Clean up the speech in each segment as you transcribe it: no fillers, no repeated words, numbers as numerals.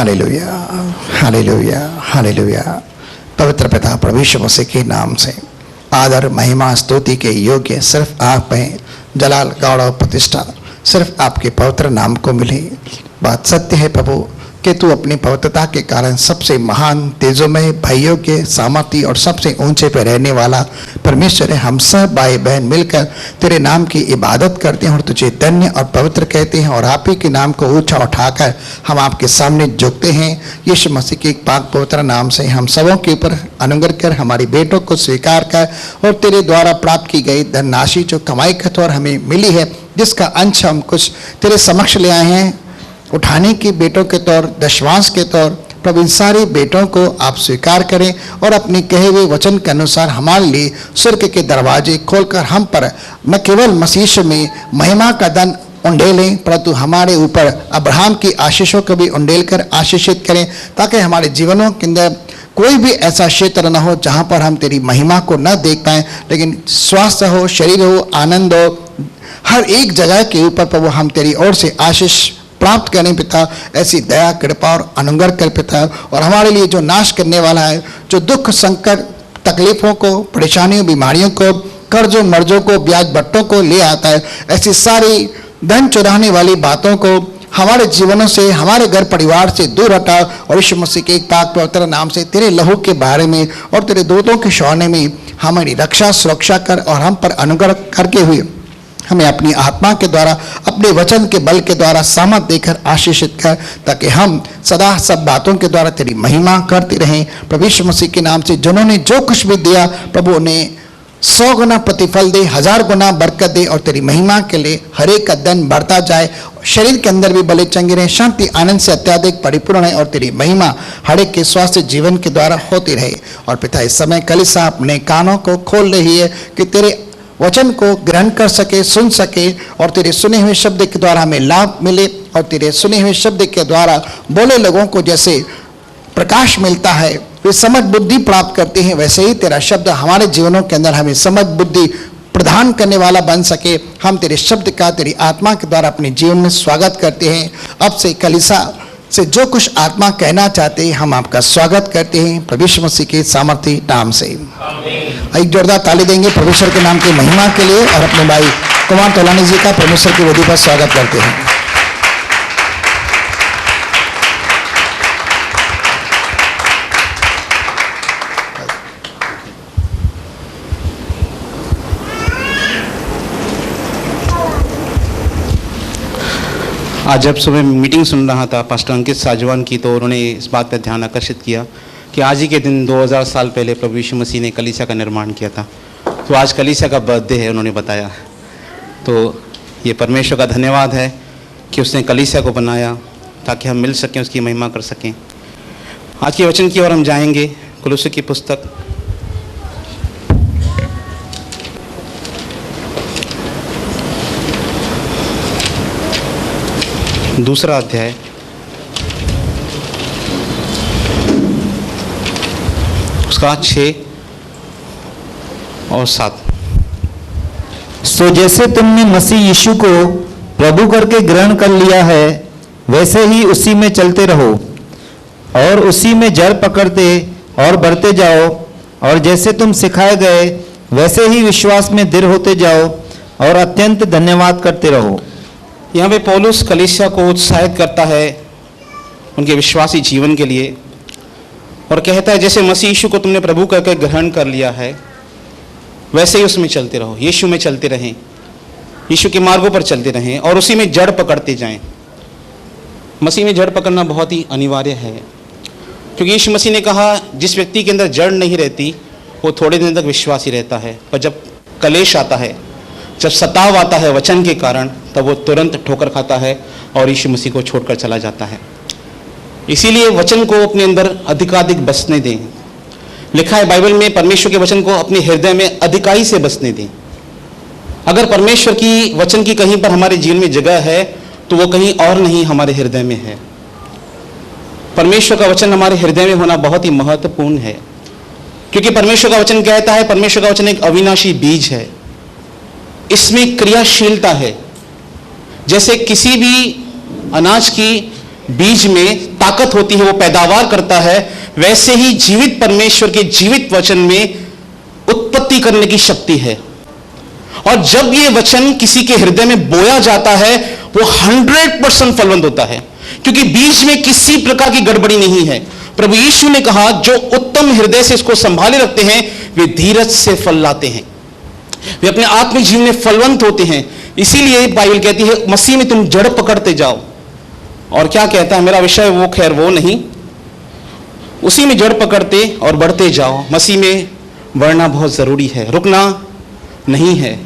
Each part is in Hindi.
Hallelujah, hallelujah, hallelujah. पवित्र पिता प्रभु यीशु मसीह के नाम से आदर महिमा स्तुति के योग्य सिर्फ आप हैं। जलाल गौरव प्रतिष्ठा सिर्फ आपके पवित्र नाम को मिले। बात सत्य है प्रभु कि तू अपनी पवित्रता के कारण सबसे महान, तेजोमय, भययोग्य, सामर्थी और सबसे ऊंचे पे रहने वाला परमेश्वर है। हम सब भाई बहन मिलकर तेरे नाम की इबादत करते हैं और तुझे धन्य और पवित्र कहते हैं और आप ही के नाम को ऊंचा उठाकर हम आपके सामने झुकते हैं। यीशु मसीह के एक पाक पवित्र नाम से हम सबों के ऊपर अनुग्रह कर हमारी बेटों को स्वीकार कर और तेरे द्वारा प्राप्त की गई धनराशि जो कमाई के तौर हमें मिली है, जिसका अंश हम कुछ तेरे समक्ष ले आए हैं उठाने की बेटों के तौर, दशवांश के तौर। प्रभु इन सारे बेटों को आप स्वीकार करें और अपने कहे हुए वचन के अनुसार हमारे लिए स्वर्ग के दरवाजे खोलकर हम पर न केवल मसीह में महिमा का धन उंडेलें, परंतु हमारे ऊपर अब्राहम की आशीषों को भी उंडेल कर आशीषित करें, ताकि हमारे जीवनों के अंदर कोई भी ऐसा क्षेत्र न हो जहाँ पर हम तेरी महिमा को न देख पाएँ, लेकिन स्वास्थ्य हो, शरीर हो, आनंद हो, हर एक जगह के ऊपर प्रभु हम तेरी ओर से आशीष प्राप्त करें पिता। ऐसी दया, कृपा और अनुग्रह कर पिता। और हमारे लिए जो नाश करने वाला है, जो दुख, संकट, तकलीफों को, परेशानियों, बीमारियों को, कर्जों, मर्जों को, ब्याज बट्टों को ले आता है, ऐसी सारी धन चुराने वाली बातों को हमारे जीवनों से, हमारे घर परिवार से दूर हटा और यीशु मसीह के एक पाक पवित्र नाम से तेरे लहू के बारे में और तेरे दूतों के शौने में हमारी रक्षा, सुरक्षा कर और हम पर अनुग्रह करके हुए हमें अपनी आत्मा के द्वारा, अपने वचन के बल के द्वारा सामर्थ देकर आशीषित कर, ताकि हम सदा सब बातों के द्वारा तेरी महिमा करते रहें। प्रभु यीशु मसीह के नाम से जिन्होंने जो कुछ भी दिया प्रभु उन्हें 100 गुना प्रतिफल दे, 1000 गुना बरकत दे और तेरी महिमा के लिए हर एक का धन बढ़ता जाए। शरीर के अंदर भी बले चंगे रहें, शांति आनंद से अत्याधिक परिपूर्ण है और तेरी महिमा हर एक के स्वास्थ्य जीवन के द्वारा होती रहे। और पिता इस समय कलीसिया अपने कानों को खोल रही है कि तेरे वचन को ग्रहण कर सके, सुन सके और तेरे सुने हुए शब्द के द्वारा हमें लाभ मिले और तेरे सुने हुए शब्द के द्वारा बोले लोगों को जैसे प्रकाश मिलता है, वे समझ बुद्धि प्राप्त करते हैं, वैसे ही तेरा शब्द हमारे जीवनों के अंदर हमें समझ बुद्धि प्रदान करने वाला बन सके। हम तेरे शब्द का तेरी आत्मा के द्वारा अपने जीवन में स्वागत करते हैं। अब से कलीसिया से जो कुछ आत्मा कहना चाहते हैं हम आपका स्वागत करते हैं प्रभु यीशु मसीह के सामर्थी नाम से। एक जोरदार ताली देंगे परमेश्वर के नाम की महिमा के लिए और अपने भाई कुमार तोलानी जी का परमेश्वर की वेदी पर स्वागत करते हैं। आज जब सुबह मीटिंग सुन रहा था पास्टर अंकित साजवान की, तो उन्होंने इस बात पर ध्यान आकर्षित किया कि आज ही के दिन 2000 साल पहले प्रभु यीशु मसीह ने कलीसिया का निर्माण किया था। तो आज कलीसिया का बर्थडे है, उन्होंने बताया। तो ये परमेश्वर का धन्यवाद है कि उसने कलीसिया को बनाया ताकि हम मिल सकें, उसकी महिमा कर सकें। आज के वचन की ओर हम जाएंगे। कुलुस्सी की पुस्तक 2 अध्याय उसका 6 और 7। सो जैसे तुमने मसीह यीशु को प्रभु करके ग्रहण कर लिया है, वैसे ही उसी में चलते रहो और उसी में जड़ पकड़ते और बढ़ते जाओ, और जैसे तुम सिखाए गए वैसे ही विश्वास में दृढ़ होते जाओ और अत्यंत धन्यवाद करते रहो। यहाँ पे पौलुस कलीसिया को उत्साहित करता है उनके विश्वासी जीवन के लिए और कहता है जैसे मसीह यीशु को तुमने प्रभु करके ग्रहण कर लिया है, वैसे ही उसमें चलते रहो। यीशु में चलते रहें, यीशु के मार्गों पर चलते रहें और उसी में जड़ पकड़ते जाएं। मसीह में जड़ पकड़ना बहुत ही अनिवार्य है, क्योंकि यीशु मसीह ने कहा जिस व्यक्ति के अंदर जड़ नहीं रहती वो थोड़े दिन तक विश्वासी रहता है, पर जब कलेश आता है, जब सताव आता है वचन के कारण, तब वो तुरंत ठोकर खाता है और यीशु मसीह को छोड़कर चला जाता है। इसीलिए वचन को अपने अंदर अधिकाधिक बसने दें। लिखा है बाइबल में, परमेश्वर के वचन को अपने हृदय में अधिकाई से बसने दें। अगर परमेश्वर की वचन की कहीं पर हमारे जीवन में जगह है तो वो कहीं और नहीं, हमारे हृदय में है। परमेश्वर का वचन हमारे हृदय में होना बहुत ही महत्वपूर्ण है, क्योंकि परमेश्वर का वचन कहता है, परमेश्वर का वचन एक अविनाशी बीज है, इसमें क्रियाशीलता है। जैसे किसी भी अनाज की बीज में ताकत होती है, वो पैदावार करता है, वैसे ही जीवित परमेश्वर के जीवित वचन में उत्पत्ति करने की शक्ति है। और जब ये वचन किसी के हृदय में बोया जाता है, वो 100% फलवंत होता है, क्योंकि बीज में किसी प्रकार की गड़बड़ी नहीं है। प्रभु यीशु ने कहा, जो उत्तम हृदय से इसको संभाले रखते हैं वे धीरज से फल लाते हैं, वे अपने आत्मिक जीवन में फलवंत होते हैं। इसीलिए बाइबल कहती है, मसीह में तुम जड़ पकड़ते जाओ। और क्या कहता है, मेरा विषय वो खैर वो नहीं, उसी में जड़ पकड़ते और बढ़ते जाओ। मसीह में बढ़ना बहुत जरूरी है, रुकना नहीं है,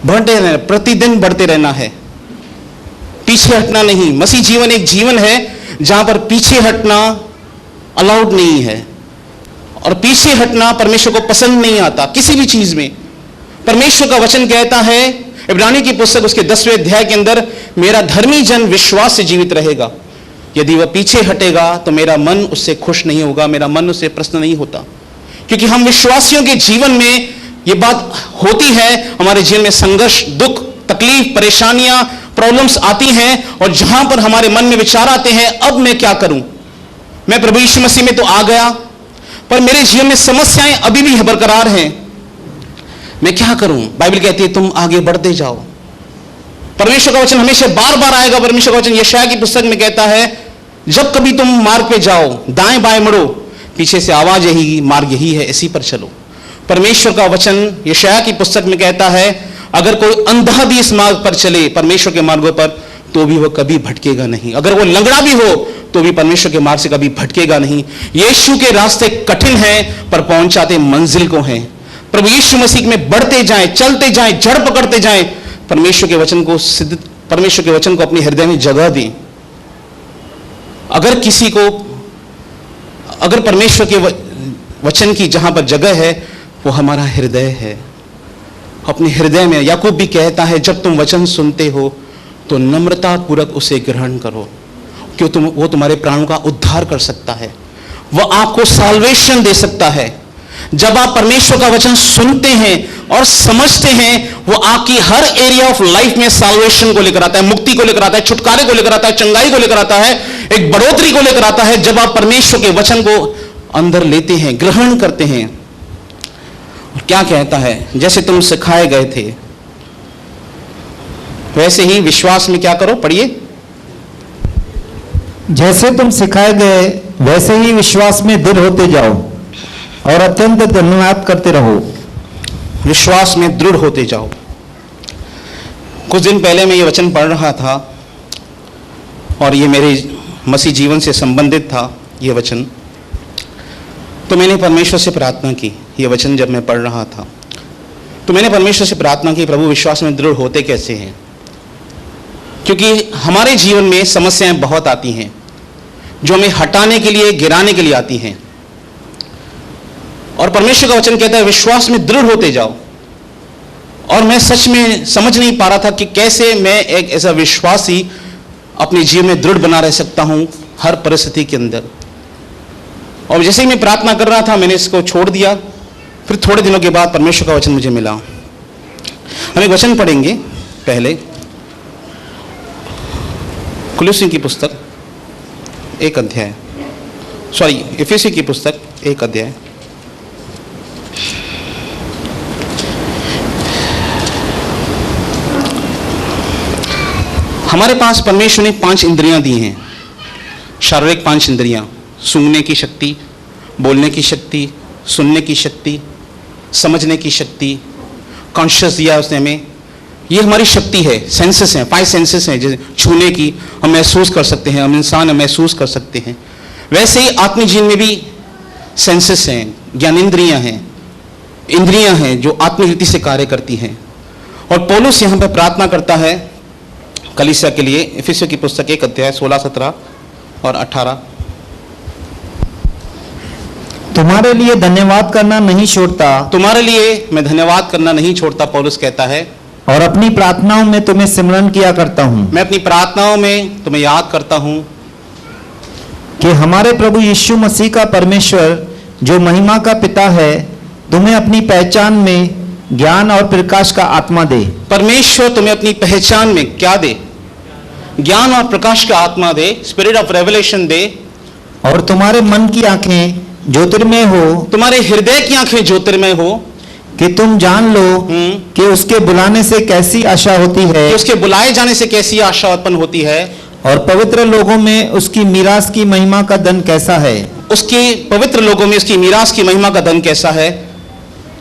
बढ़ते रहना, प्रतिदिन बढ़ते रहना है, पीछे हटना नहीं। मसीह जीवन एक जीवन है जहां पर पीछे हटना अलाउड नहीं है, और पीछे हटना परमेश्वर को पसंद नहीं आता किसी भी चीज में। परमेश्वर का वचन कहता है इब्रानी की पुस्तक उसके 10वें अध्याय के अंदर, मेरा धर्मी जन विश्वास से जीवित रहेगा, यदि वह पीछे हटेगा तो मेरा मन उससे खुश नहीं होगा, मेरा मन उससे प्रसन्न नहीं होता। क्योंकि हम विश्वासियों के जीवन में यह बात होती है, हमारे जीवन में संघर्ष, दुख, तकलीफ, परेशानियां, प्रॉब्लम्स आती हैं, और जहां पर हमारे मन में विचार आते हैं, अब मैं क्या करूं, मैं प्रभु यीशु मसीह में तो आ गया, पर मेरे जीवन में समस्याएं अभी भी बरकरार हैं, मैं क्या करूं। बाइबल कहती है तुम आगे बढ़ते जाओ। परमेश्वर का वचन हमेशा बार बार आएगा। परमेश्वर का वचन यशायाह की पुस्तक में कहता है, जब कभी तुम मार्ग पे जाओ, दाएं बाएं मुड़ो, पीछे से आवाज यही, मार्ग यही है, इसी पर चलो। परमेश्वर का वचन यशायाह की पुस्तक में कहता है, अगर कोई अंधा भी इस मार्ग पर चले, परमेश्वर के मार्गों पर, तो भी वह कभी भटकेगा नहीं। अगर वो लंगड़ा भी हो तो भी परमेश्वर के मार्ग से कभी भटकेगा नहीं। यीशु के रास्ते कठिन हैं, पर पहुंचाते मंजिल को हैं। प्रभु यीशु मसीह में बढ़ते जाएं, चलते जाएं, जड़ पकड़ते जाएं, परमेश्वर के वचन को सिद्ध, परमेश्वर के वचन को अपने हृदय में जगह दें। अगर किसी को, अगर परमेश्वर के वचन की जहां पर जगह है, वो हमारा हृदय है। अपने हृदय में, याकूब भी कहता है, जब तुम वचन सुनते हो तो नम्रता पूर्वक उसे ग्रहण करो, क्यों वो तुम्हारे प्राणों का उद्धार कर सकता है, वह आपको साल्वेशन दे सकता है। जब आप परमेश्वर का वचन सुनते हैं और समझते हैं, वो आपकी हर एरिया ऑफ लाइफ में साल्वेशन को लेकर आता है, मुक्ति को लेकर आता है, छुटकारे को लेकर आता है, चंगाई को लेकर आता है, एक बढ़ोतरी को लेकर आता है। जब आप परमेश्वर के वचन को अंदर लेते हैं, ग्रहण करते हैं। और क्या कहता है, जैसे तुम सिखाए गए थे वैसे ही विश्वास में क्या करो, पढ़िए। जैसे तुम सिखाए गए वैसे ही विश्वास में दृढ़ होते जाओ और अत्यंत धन्यवाद करते रहो। विश्वास में दृढ़ होते जाओ। कुछ दिन पहले मैं ये वचन पढ़ रहा था और ये मेरे मसीह जीवन से संबंधित था ये वचन, तो मैंने परमेश्वर से प्रार्थना की। ये वचन जब मैं पढ़ रहा था तो मैंने परमेश्वर से प्रार्थना की, प्रभु विश्वास में दृढ़ होते कैसे हैं, क्योंकि हमारे जीवन में समस्याएं बहुत आती हैं जो हमें हटाने के लिए, गिराने के लिए आती हैं। और परमेश्वर का वचन कहता है विश्वास में दृढ़ होते जाओ। और मैं सच में समझ नहीं पा रहा था कि कैसे मैं एक ऐसा विश्वासी अपने जीवन में दृढ़ बना रह सकता हूं हर परिस्थिति के अंदर। और जैसे ही मैं प्रार्थना कर रहा था, मैंने इसको छोड़ दिया। फिर थोड़े दिनों के बाद परमेश्वर का वचन मुझे मिला। हम एक वचन पढ़ेंगे पहले, कुलुस्सी की पुस्तक 1 अध्याय, सॉरी इफिसी की पुस्तक 1 अध्याय। हमारे पास परमेश्वर ने 5 इंद्रियां दी हैं, शारीरिक 5 इंद्रियां, सूंघने की शक्ति, बोलने की शक्ति, सुनने की शक्ति, समझने की शक्ति, कॉन्शियस दिया उसने हमें। ये हमारी शक्ति है, सेंसेस हैं, 5 सेंसेस हैं। जैसे छूने की हम महसूस कर सकते हैं, हम इंसान महसूस कर सकते हैं। वैसे ही आत्मिक जीवन में भी सेंसेस हैं, ज्ञानेंद्रियां हैं, इंद्रियां हैं जो आत्मिक रीति से कार्य करती हैं। और पौलुस यहाँ पर प्रार्थना करता है कलीसिया के लिए, इफिसियों की पुस्तक 1 अध्याय 16, 17 और 18। तुम्हारे लिए धन्यवाद करना नहीं छोड़ता, तुम्हारे लिए मैं धन्यवाद करना नहीं छोड़ता, पौलुस कहता है, और अपनी प्रार्थनाओं में तुम्हें सिमरन किया करता हूं, मैं अपनी प्रार्थनाओं में तुम्हें याद करता हूं कि हमारे प्रभु यीशु मसीह का परमेश्वर जो महिमा का पिता है तुम्हें अपनी पहचान में ज्ञान और प्रकाश का आत्मा दे। परमेश्वर तुम्हें अपनी पहचान में क्या दे? ज्ञान और प्रकाश का आत्मा दे, स्पिरिट ऑफ रेवलेशन दे, और तुम्हारे मन की आंखें ज्योतिर्मय हो, तुम्हारे हृदय की आंखें ज्योतिर्मय हो, कि तुम जान लो कि उसके बुलाने से कैसी आशा होती है, कि उसके बुलाए जाने से कैसी आशा उत्पन्न होती है, और पवित्र लोगों में उसकी मीरास की महिमा का धन कैसा है, उसके पवित्र लोगों में उसकी मीरास की महिमा का धन कैसा है,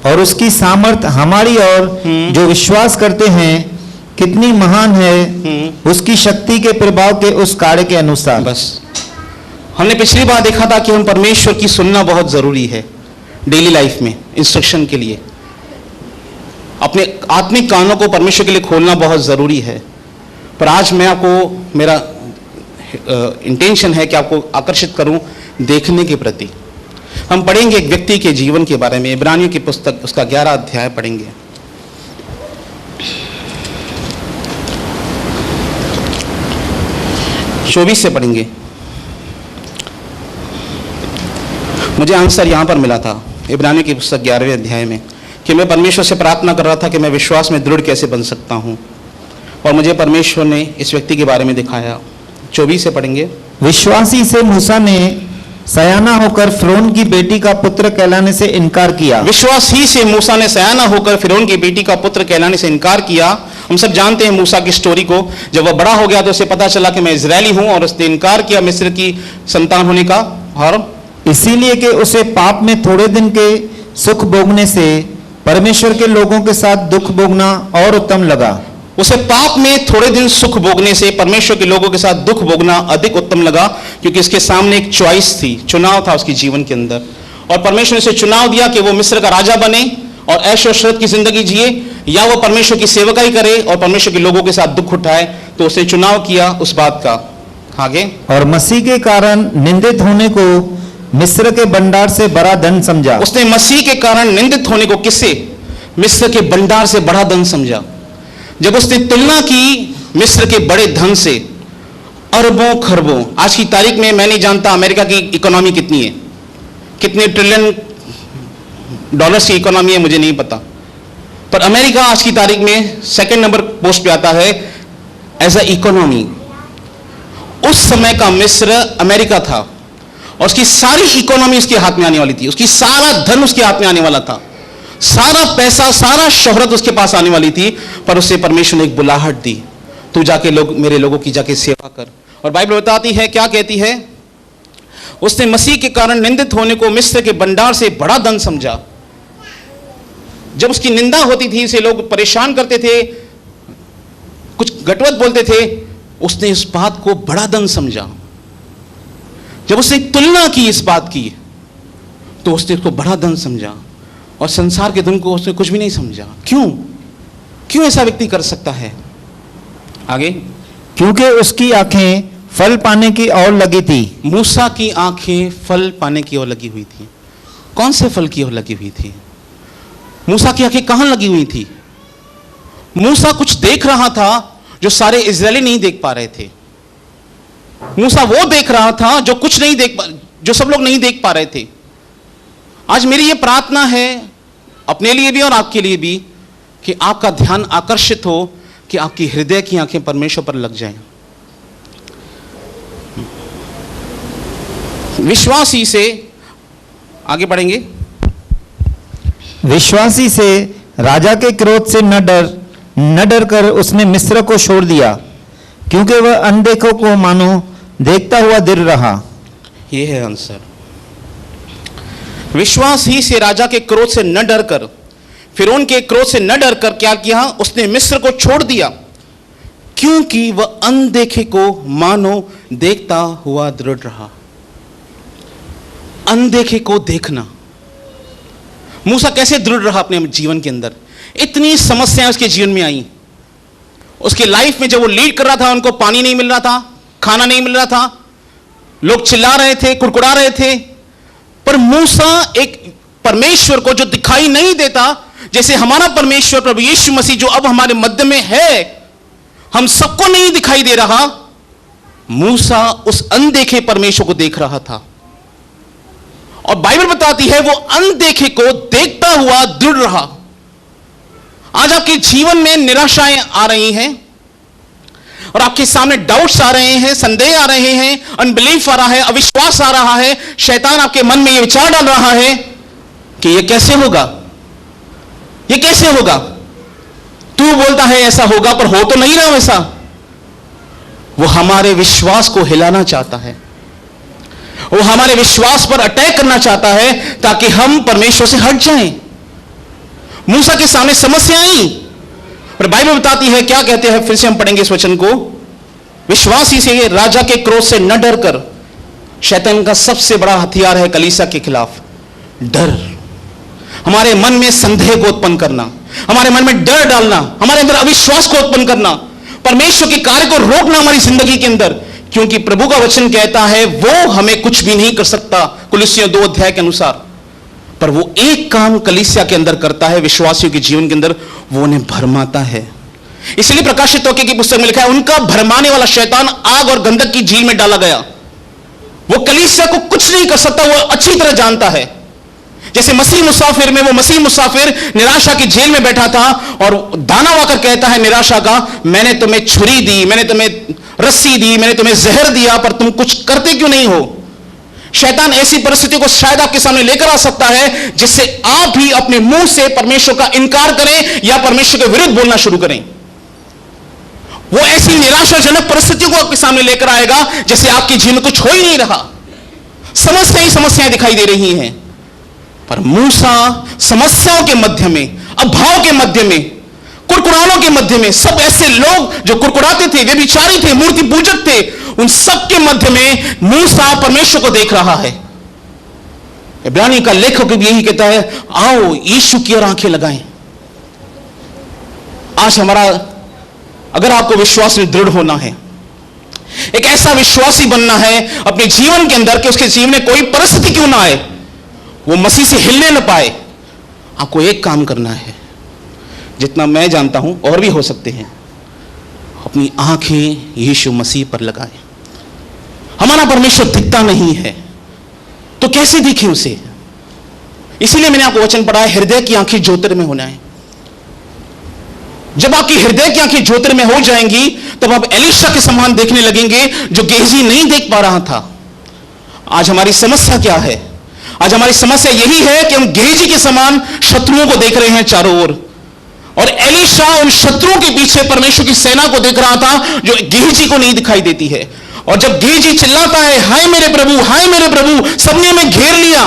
और उसकी सामर्थ हमारी और जो विश्वास करते हैं कितनी महान है, उसकी शक्ति के प्रभाव के उस कार्य के अनुसार। बस हमने पिछली बार देखा था कि हम परमेश्वर की सुनना बहुत जरूरी है डेली लाइफ में, इंस्ट्रक्शन के लिए। अपने आत्मिक कानों को परमेश्वर के लिए खोलना बहुत जरूरी है। पर आज मैं आपको, मेरा इंटेंशन है कि आपको आकर्षित करूं देखने के प्रति। हम पढ़ेंगे एक व्यक्ति के जीवन के बारे में, इब्रानियों की पुस्तक उसका 11 अध्याय पढ़ेंगे। चौबीस से पढ़ेंगे। मुझे आंसर यहां पर मिला था इब्रानियों की पुस्तक 11वें अध्याय में कि मैं परमेश्वर से प्रार्थना कर रहा था कि मैं विश्वास में दृढ़ कैसे बन सकता हूं, और मुझे परमेश्वर ने इस व्यक्ति के बारे में दिखाया। 24 से पढ़ेंगे। विश्वासी से मूसा ने सयाना होकर फिरौन की बेटी का पुत्र कहलाने से इनकार किया। विश्वास ही से मूसा ने सयाना होकर फिरौन की बेटी का पुत्र कहलाने से इनकार किया। हम सब जानते हैं मूसा की स्टोरी को। जब वह बड़ा हो गया तो उसे पता चला कि मैं इजरायली हूं, और उसने इनकार किया मिस्र की संतान होने का, और इसीलिए कि उसे पाप में थोड़े दिन के सुख भोगने से परमेश्वर के लोगों के साथ दुख भोगना और उत्तम लगा। उसे पाप में थोड़े दिन सुख भोगने से परमेश्वर के लोगों के साथ दुख भोगना अधिक उत्तम लगा, क्योंकि इसके सामने एक चॉइस थी, चुनाव था उसके जीवन के अंदर। और परमेश्वर ने उसे चुनाव दिया कि वो मिस्र का राजा बने और ऐश और शरत की जिंदगी जिए, या वो परमेश्वर की सेवकाई करे और परमेश्वर के लोगों के साथ दुख उठाए। तो उसने चुनाव किया उस बात का। आगे, और मसीह के कारण निंदित होने को मिस्र के भंडार से बड़ा धन समझा। उसने मसीह के कारण निंदित होने को किससे? मिस्र के भंडार से बड़ा धन समझा। जब उसने तुलना की मिस्र के बड़े धन से, अरबों खरबों, आज की तारीख में मैं नहीं जानता अमेरिका की इकोनॉमी कितनी है, कितने ट्रिलियन डॉलर्स की इकोनॉमी है मुझे नहीं पता, पर अमेरिका आज की तारीख में सेकंड नंबर पोस्ट पे आता है एज अ इकोनॉमी। उस समय का मिस्र अमेरिका था, और उसकी सारी इकोनॉमी उसके हाथ में आने वाली थी, उसकी सारा धन उसके हाथ में आने वाला था, सारा पैसा, सारा शोहरत उसके पास आने वाली थी। पर उसे परमेश्वर ने एक बुलाहट दी, तू जाके मेरे लोगों की जाके सेवा कर। और बाइबल बताती है, क्या कहती है? उसने मसीह के कारण निंदित होने को मिस्र के भंडार से बड़ा धन समझा। जब उसकी निंदा होती थी, उसे लोग परेशान करते थे, कुछ गटवत बोलते थे, उसने इस बात को बड़ा धन समझा। जब उसने तुलना की इस बात की, तो उसने इसको बड़ा धन समझा, और संसार के धन को उसने कुछ भी नहीं समझा। क्यों ऐसा व्यक्ति कर सकता है? आगे, क्योंकि उसकी आंखें फल पाने की ओर लगी थी। मूसा की आंखें फल पाने की ओर लगी हुई थी। कौन से फल की ओर लगी हुई थी? मूसा की आंखें कहां लगी हुई थी? मूसा कुछ देख रहा था जो सारे इजरायली नहीं देख पा रहे थे। मूसा वो देख रहा था जो कुछ नहीं जो सब लोग नहीं देख पा रहे थे। आज मेरी ये प्रार्थना है अपने लिए भी और आपके लिए भी, कि आपका ध्यान आकर्षित हो, कि आपकी हृदय की आंखें परमेश्वर पर लग जाएं। विश्वासी से आगे बढ़ेंगे। विश्वासी से राजा के क्रोध से न डर कर उसने मिस्र को छोड़ दिया, क्योंकि वह अनदेखों को मानो देखता हुआ दृढ़ रहा। यह है आंसर। विश्वास ही से राजा के क्रोध से न डरकर, फिरौन के क्रोध से न डरकर क्या किया? उसने मिस्र को छोड़ दिया, क्योंकि वह अनदेखे को मानो देखता हुआ दृढ़ रहा। अनदेखे को देखना। मूसा कैसे दृढ़ रहा अपने जीवन के अंदर? इतनी समस्याएं उसके जीवन में आई। उसके लाइफ में जब वो लीड कर रहा था, उनको पानी नहीं मिल रहा था, खाना नहीं मिल रहा था, लोग चिल्ला रहे थे, कुड़कुड़ा रहे थे। पर मूसा एक परमेश्वर को जो दिखाई नहीं देता, जैसे हमारा परमेश्वर प्रभु यीशु मसीह जो अब हमारे मध्य में है, हम सबको नहीं दिखाई दे रहा, मूसा उस अनदेखे परमेश्वर को देख रहा था। और बाइबल बताती है वो अनदेखे को देखता हुआ दृढ़ रहा। आज आपके जीवन में निराशाएं आ रही हैं, और आपके सामने डाउट्स आ रहे हैं, संदेह आ रहे हैं, अनबिलीफ आ रहा है, अविश्वास आ रहा है, शैतान आपके मन में यह विचार डाल रहा है कि यह कैसे होगा, यह कैसे होगा, तू बोलता है ऐसा होगा पर हो तो नहीं रहा वैसा। वो हमारे विश्वास को हिलाना चाहता है, वो हमारे विश्वास पर अटैक करना चाहता है ताकि हम परमेश्वर से हट जाएं। मूसा के सामने समस्या आई, पर बाइबल बताती है, क्या कहते हैं, फिर से हम पढ़ेंगे इस वचन को, विश्वासी से, राजा के क्रोध से न डर कर। शैतान का सबसे बड़ा हथियार है कलीसिया के खिलाफ डर। हमारे मन में संदेह को उत्पन्न करना, हमारे मन में डर डालना, हमारे अंदर अविश्वास को उत्पन्न करना, परमेश्वर के कार्य को रोकना हमारी जिंदगी के अंदर, क्योंकि प्रभु का वचन कहता है वो हमें कुछ भी नहीं कर सकता कुलिस्सियों 2 अध्याय के अनुसार। पर वो एक काम कलीसिया के अंदर करता है, विश्वासियों के जीवन के अंदर, वो उन्हें भरमाता है। इसलिए प्रकाशित वाक्य की पुस्तक में लिखा है, उनका भरमाने वाला शैतान आग और गंधक की झील में डाला गया। वो कलीसिया को कुछ नहीं कर सकता, वो अच्छी तरह जानता है। जैसे मसीह मुसाफिर में वो मसीह मुसाफिर निराशा की जेल में बैठा था और दाना वाकर कहता है निराशा का, मैंने तुम्हें छुरी दी, मैंने तुम्हें रस्सी दी, मैंने तुम्हें जहर दिया, पर तुम कुछ करते क्यों नहीं हो। शैतान ऐसी परिस्थिति को शायद आपके सामने लेकर आ सकता है जिससे आप भी अपने मुंह से परमेश्वर का इनकार करें या परमेश्वर के विरुद्ध बोलना शुरू करें। वो ऐसी निराशाजनक परिस्थितियों को आपके सामने लेकर आएगा जैसे आपके जीवन में कुछ हो ही नहीं रहा, समस्या ही समस्याएं दिखाई दे रही हैं। पर मूसा समस्याओं के मध्य में, अभाव के मध्य में, कुरकुरानों के मध्य में, सब ऐसे लोग जो कुरकुराते थे, व्यभिचारी थे, मूर्ति पूजक थे, उन सब के मध्य में मूसा परमेश्वर को देख रहा है। इब्रानी का लेखक भी यही कहता है, आओ यीशु की ओर आंखें लगाएं। आज हमारा, अगर आपको विश्वास में दृढ़ होना है, एक ऐसा विश्वासी बनना है अपने जीवन के अंदर कि उसके जीवन में कोई परिस्थिति क्यों ना आए, वो मसीह से हिलने न पाए, आपको एक काम करना है, जितना मैं जानता हूं और भी हो सकते हैं, अपनी आंखें यीशु मसीह पर लगाएं। हमारा परमेश्वर दिखता नहीं है तो कैसे दिखे उसे। इसीलिए मैंने आपको वचन पढ़ा है, हृदय की आंखें ज्योतिर्मय होना है। जब आपकी हृदय की आंखें ज्योतिर्मय हो जाएंगी तब आप एलीशा के समान देखने लगेंगे जो गेहजी नहीं देख पा रहा था। आज हमारी समस्या क्या है? आज हमारी समस्या यही है कि हम गेहजी के समान शत्रुओं को देख रहे हैं चारों ओर, और एलीशा उन शत्रुओं के पीछे परमेश्वर की सेना को देख रहा था जो गेहजी को नहीं दिखाई देती है। और जब गेहजी चिल्लाता है, हाय मेरे प्रभु, हाय मेरे प्रभु, सबने हमें घेर लिया,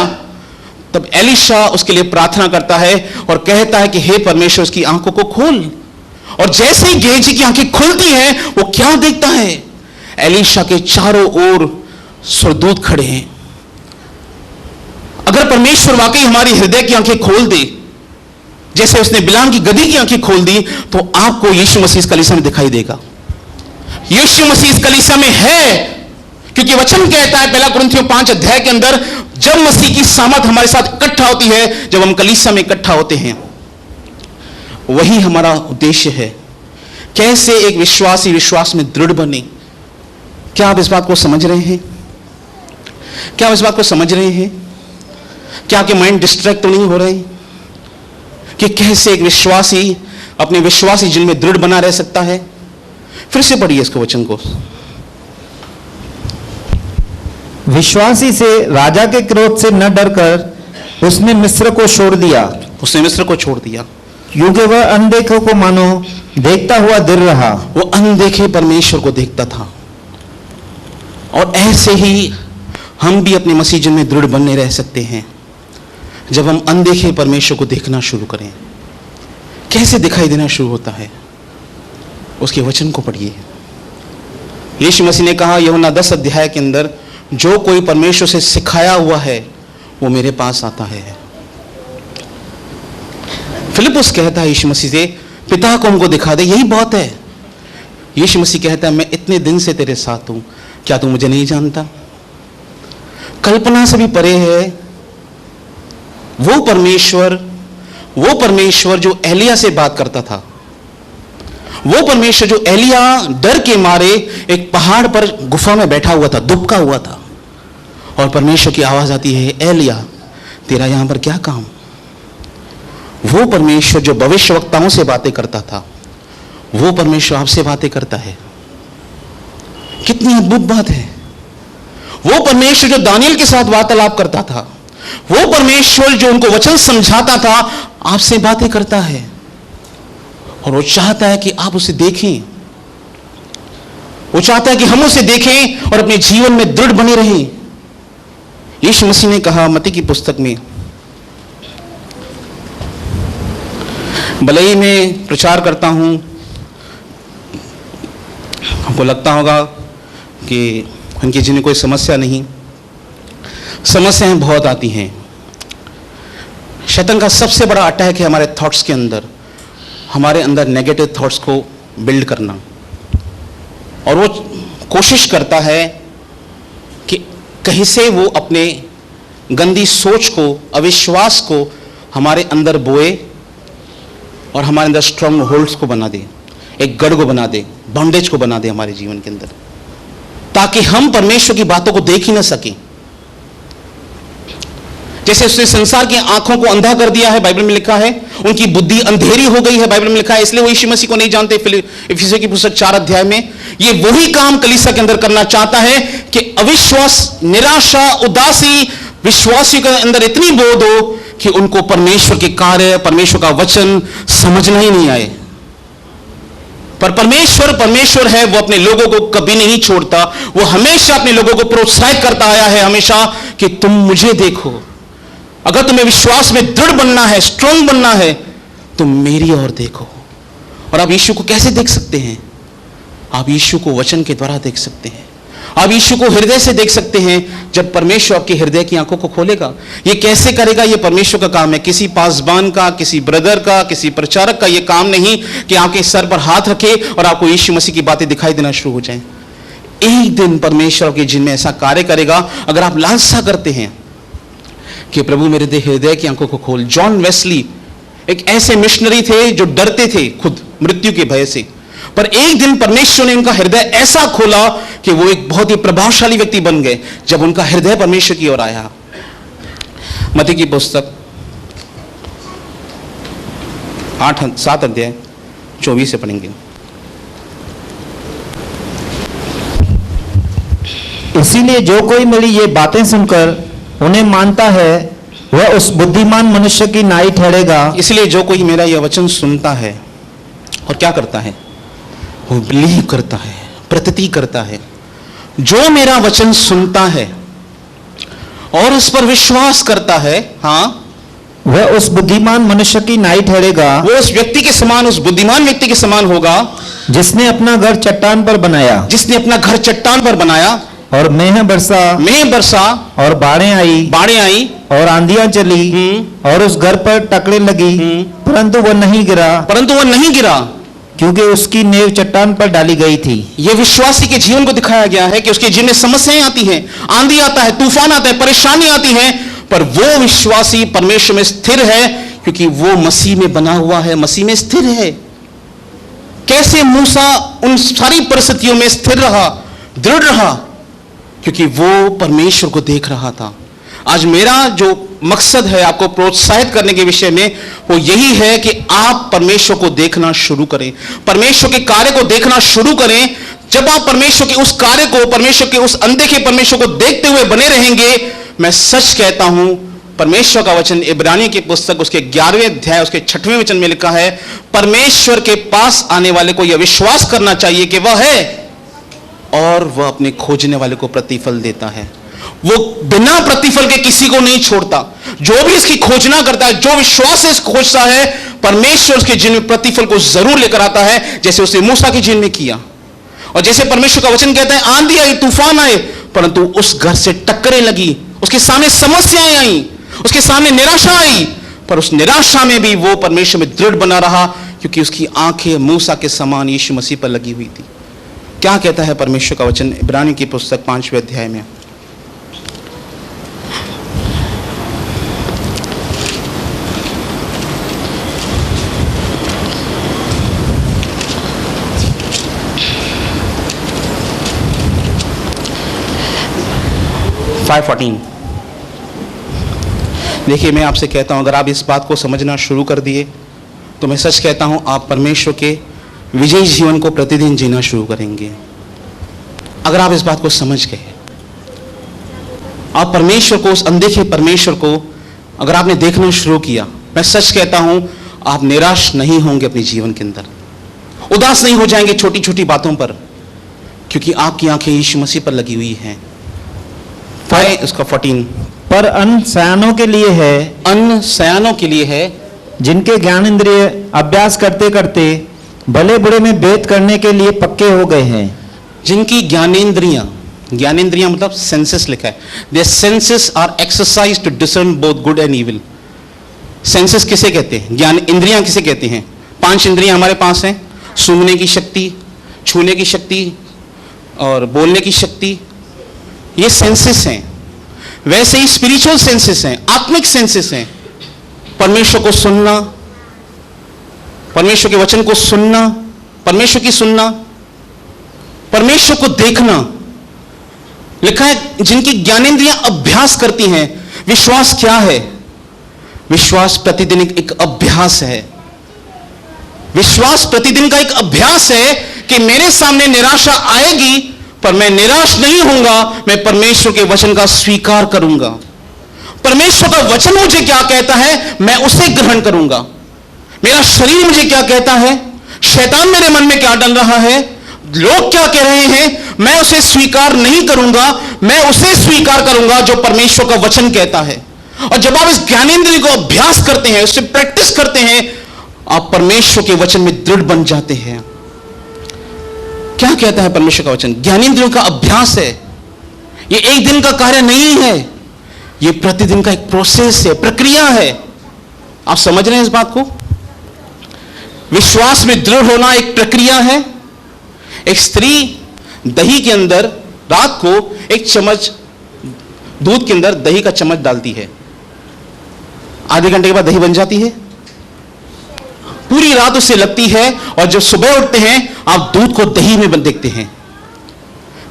तब एलीशा उसके लिए प्रार्थना करता है और कहता है कि हे परमेश्वर उसकी आंखों को खोल। और जैसे ही गेहजी की आंखें खुलती हैं, वो क्या देखता है? एलीशा के चारों ओर स्वर्गदूत खड़े हैं। अगर परमेश्वर वाकई हमारी हृदय की आंखें खोल दे, जैसे उसने बिलाम की गदही की आंखें खोल दी, तो आपको यीशु मसीह इस कलीसिया में दिखाई देगा। यीशु मसीह इस कलीसिया में है, क्योंकि वचन कहता है 1 कुरिन्थियों 5 अध्याय के अंदर, जब मसीह की सामर्थ हमारे साथ इकट्ठा होती है, जब हम कलीसिया में इकट्ठा होते हैं, वही हमारा उद्देश्य है। कैसे एक विश्वासी विश्वास में दृढ़ बने। क्या आप इस बात को समझ रहे हैं? क्या आप इस बात को समझ रहे हैं? क्या आपके माइंड डिस्ट्रैक्ट तो नहीं हो रहे कि कैसे एक विश्वासी अपने विश्वासी जीवन में दृढ़ बना रह सकता है? फिर से पढ़िए इसको वचन को। विश्वासी से राजा के क्रोध से न डरकर उसने मिस्र को छोड़ दिया। उसने मिस्र को छोड़ दिया क्योंकि वह अनदेखों को मानो देखता हुआ दृढ़ रहा। वो अनदेखे परमेश्वर को देखता था। और ऐसे ही हम भी अपने मसीह जीवन में दृढ़ बने रह सकते हैं जब हम अनदेखे परमेश्वर को देखना शुरू करें। कैसे दिखाई देना शुरू होता है? उसके वचन को पढ़िए। यीशु मसीह ने कहा यूहन्ना 10 अध्याय के अंदर, जो कोई परमेश्वर से सिखाया हुआ है वो मेरे पास आता है। फिलिपुस कहता है यीशु मसीह से, पिता को हमको दिखा दे, यही बहुत है। यीशु मसीह कहता है, मैं इतने दिन से तेरे साथ हूं, क्या तू मुझे नहीं जानता? कल्पना से भी परे है वो परमेश्वर जो एलिया से बात करता था, वो परमेश्वर जो एलिया डर के मारे एक पहाड़ पर गुफा में बैठा हुआ था, दुबका हुआ था, और परमेश्वर की आवाज आती है, एलिया तेरा यहां पर क्या काम? वो परमेश्वर जो भविष्यवक्ताओं से बातें करता था, वो परमेश्वर आपसे बातें करता है। कितनी अद्भुत बात है। वो परमेश्वर जो दानियल के साथ वार्तालाप करता था, वो परमेश्वर जो उनको वचन समझाता था, आपसे बातें करता है और वो चाहता है कि आप उसे देखें। वो चाहता है कि हम उसे देखें और अपने जीवन में दृढ़ बने रहें। यीशु मसीह ने कहा मत्ती की पुस्तक में, भले ही मैं प्रचार करता हूं, हमको लगता होगा कि उनके जीवन में कोई समस्या नहीं, समस्याएं बहुत आती हैं। शैतान का सबसे बड़ा अटैक है हमारे थॉट्स के अंदर, हमारे अंदर नेगेटिव थॉट्स को बिल्ड करना। और वो कोशिश करता है कि कहीं से वो अपने गंदी सोच को, अविश्वास को हमारे अंदर बोए और हमारे अंदर स्ट्रांग होल्ड्स को बना दे, एक गढ़ को बना दे, बॉन्डेज को बना दे हमारे जीवन के अंदर, ताकि हम परमेश्वर की बातों को देख ही ना सकें। जैसे उसने संसार की आंखों को अंधा कर दिया है, बाइबल में लिखा है, उनकी बुद्धि अंधेरी हो गई है, बाइबल में लिखा है, इसलिए वो यीशु मसीह को नहीं जानते। इफिसियों की पुस्तक 4 अध्याय में ये वही काम कलीसिया के अंदर करना चाहता है कि अविश्वास, निराशा, उदासी विश्वासियों के अंदर इतनी बोध हो कि उनको परमेश्वर के कार्य, परमेश्वर का वचन समझना ही नहीं आए। पर परमेश्वर है, वो अपने लोगों को कभी नहीं छोड़ता। वो हमेशा अपने लोगों को प्रोत्साहित करता आया है हमेशा कि तुम मुझे देखो। अगर तुम्हें विश्वास में दृढ़ बनना है, स्ट्रांग बनना है, तुम मेरी ओर देखो। और आप यीशु को कैसे देख सकते हैं? आप यीशु को वचन के द्वारा देख सकते हैं। आप यीशु को हृदय से देख सकते हैं। जब परमेश्वर आपके हृदय की आंखों को खोलेगा, ये कैसे करेगा? ये परमेश्वर का काम है, किसी पासबान का, किसी ब्रदर का, किसी प्रचारक का ये काम नहीं कि आपके सर पर हाथ रखे और आपको यीशु मसीह की बातें दिखाई देना शुरू हो जाएं। एक दिन परमेश्वर के जिनमें ऐसा कार्य करेगा, अगर आप लालसा करते हैं कि प्रभु मेरे हृदय की आंखों को खोल। जॉन वेस्ली एक ऐसे मिशनरी थे जो डरते थे खुद मृत्यु के भय से, पर एक दिन परमेश्वर ने उनका हृदय ऐसा खोला कि वो एक बहुत ही प्रभावशाली व्यक्ति बन गए जब उनका हृदय परमेश्वर की ओर आया। मत्ती की पुस्तक 7 अध्याय 24 से पढ़ेंगे। इसीलिए जो कोई मेरी ये बातें सुनकर उन्हें मानता है, वह उस बुद्धिमान मनुष्य की नाई ठहरेगा। इसलिए जो कोई मेरा यह वचन सुनता है और क्या करता है, वो बिलीव करता है, प्रतीति करता है। जो मेरा वचन सुनता है और उस पर विश्वास करता है, हाँ, वह उस बुद्धिमान मनुष्य की नाई ठहरेगा। वो उस व्यक्ति के समान, उस बुद्धिमान व्यक्ति के समान होगा जिसने अपना घर चट्टान पर बनाया, जिसने अपना घर चट्टान पर बनाया और मेह बरसा और बाढ़ें आई और आंधियां चली और उस घर पर टकरे लगी, परंतु वह नहीं गिरा क्योंकि उसकी नींव चट्टान पर डाली गई थी। यह विश्वासी के जीवन को दिखाया गया है कि उसके जीवन में समस्याएं आती हैं, आंधी आता है, तूफान आता है, परेशानी आती है, पर वो विश्वासी परमेश्वर में स्थिर है क्योंकि वो मसीह में बना हुआ है, मसीह में स्थिर है। कैसे मूसा उन सारी परिस्थितियों में स्थिर रहा, दृढ़ रहा? क्योंकि वो परमेश्वर को देख रहा था। आज मेरा जो मकसद है आपको प्रोत्साहित करने के विषय में, वो यही है कि आप परमेश्वर को देखना शुरू करें, परमेश्वर के कार्य को देखना शुरू करें। जब आप परमेश्वर के उस कार्य को, परमेश्वर के उस अनदेखे परमेश्वर को देखते हुए बने रहेंगे, मैं सच कहता हूं, परमेश्वर का वचन इब्रानियों की पुस्तक उसके 11वें अध्याय उसके 6वें वचन में लिखा है, परमेश्वर के पास आने वाले को यह विश्वास करना चाहिए कि वह है और वह अपने खोजने वाले को प्रतिफल देता है। वो बिना प्रतिफल के किसी को नहीं छोड़ता। जो भी इसकी खोजना करता है, जो विश्वास से इसको खोजता है, परमेश्वर उसके जीवन में प्रतिफल को जरूर लेकर आता है, जैसे उसने मूसा के जीवन में किया। और जैसे परमेश्वर का वचन कहता है, आंधी आई, तूफान आए, परंतु उस घर से टक्करें लगी, उसके सामने समस्याएं आई, उसके सामने निराशा आई, पर उस निराशा में भी वो परमेश्वर में दृढ़ बना रहा क्योंकि उसकी आंखें मूसा के समान यीशु मसीह पर लगी हुई थी। क्या कहता है परमेश्वर का वचन इब्रानियों की पुस्तक 5वें अध्याय में? देखिए, मैं आपसे कहता हूं, अगर आप इस बात को समझना शुरू कर दिए तो मैं सच कहता हूं, आप परमेश्वर के विजयी जीवन को प्रतिदिन जीना शुरू करेंगे। अगर आप इस बात को समझ गए, आप परमेश्वर को, उस अनदेखे परमेश्वर को अगर आपने देखना शुरू किया, मैं सच कहता हूं आप निराश नहीं होंगे अपने जीवन के अंदर, उदास नहीं हो जाएंगे छोटी छोटी बातों पर, क्योंकि आपकी आंखें यीशु मसीह पर लगी हुई हैं। उसका 14, पर अन्न सयानों के लिए है, अन्न सयानों के लिए है, जिनके ज्ञान इंद्रिय अभ्यास करते करते भले बुरे में भेद करने के लिए पक्के हो गए हैं। जिनकी ज्ञानेंद्रियां, ज्ञानेंद्रियां मतलब सेंसेस लिखा है, there senses are exercise to discern both good and evil. Senses किसे कहते हैं? ज्ञान इंद्रियां किसे कहते हैं? 5 इंद्रियां हमारे पास हैं, सूंघने की शक्ति, छूने की शक्ति और बोलने की शक्ति, ये सेंसेस हैं। वैसे ही स्पिरिचुअल सेंसेस हैं, आत्मिक सेंसेस हैं। परमेश्वर को सुनना, परमेश्वर के वचन को सुनना, परमेश्वर की सुनना, परमेश्वर को देखना। लिखा है जिनकी ज्ञानेंद्रियां अभ्यास करती हैं। विश्वास क्या है? विश्वास प्रतिदिन एक अभ्यास है। विश्वास प्रतिदिन का एक अभ्यास है कि मेरे सामने निराशा आएगी पर मैं निराश नहीं होऊंगा, मैं परमेश्वर के वचन का स्वीकार करूंगा। परमेश्वर का वचन मुझे क्या कहता है मैं उसे ग्रहण करूंगा। मेरा शरीर मुझे क्या कहता है, शैतान मेरे मन में क्या डल रहा है, लोग क्या कह रहे हैं, मैं उसे स्वीकार नहीं करूंगा, मैं उसे स्वीकार करूंगा जो परमेश्वर का वचन कहता है। और जब आप इस ज्ञानेंद्रिय को अभ्यास करते हैं, उससे प्रैक्टिस करते हैं, आप परमेश्वर के वचन में दृढ़ बन जाते हैं। क्या कहता है परमेश्वर का वचन? ज्ञानेंद्रियों का अभ्यास है। ये एक दिन का कार्य नहीं है, ये प्रतिदिन का एक प्रोसेस है, प्रक्रिया है। आप समझ रहे हैं इस बात को? विश्वास में दृढ़ होना एक प्रक्रिया है। एक स्त्री दही के अंदर रात को एक चम्मच दूध के अंदर दही का चम्मच डालती है, आधे घंटे के बाद दही बन जाती है। पूरी रात उससे लगती है और जब सुबह उठते हैं आप दूध को दही में देखते हैं।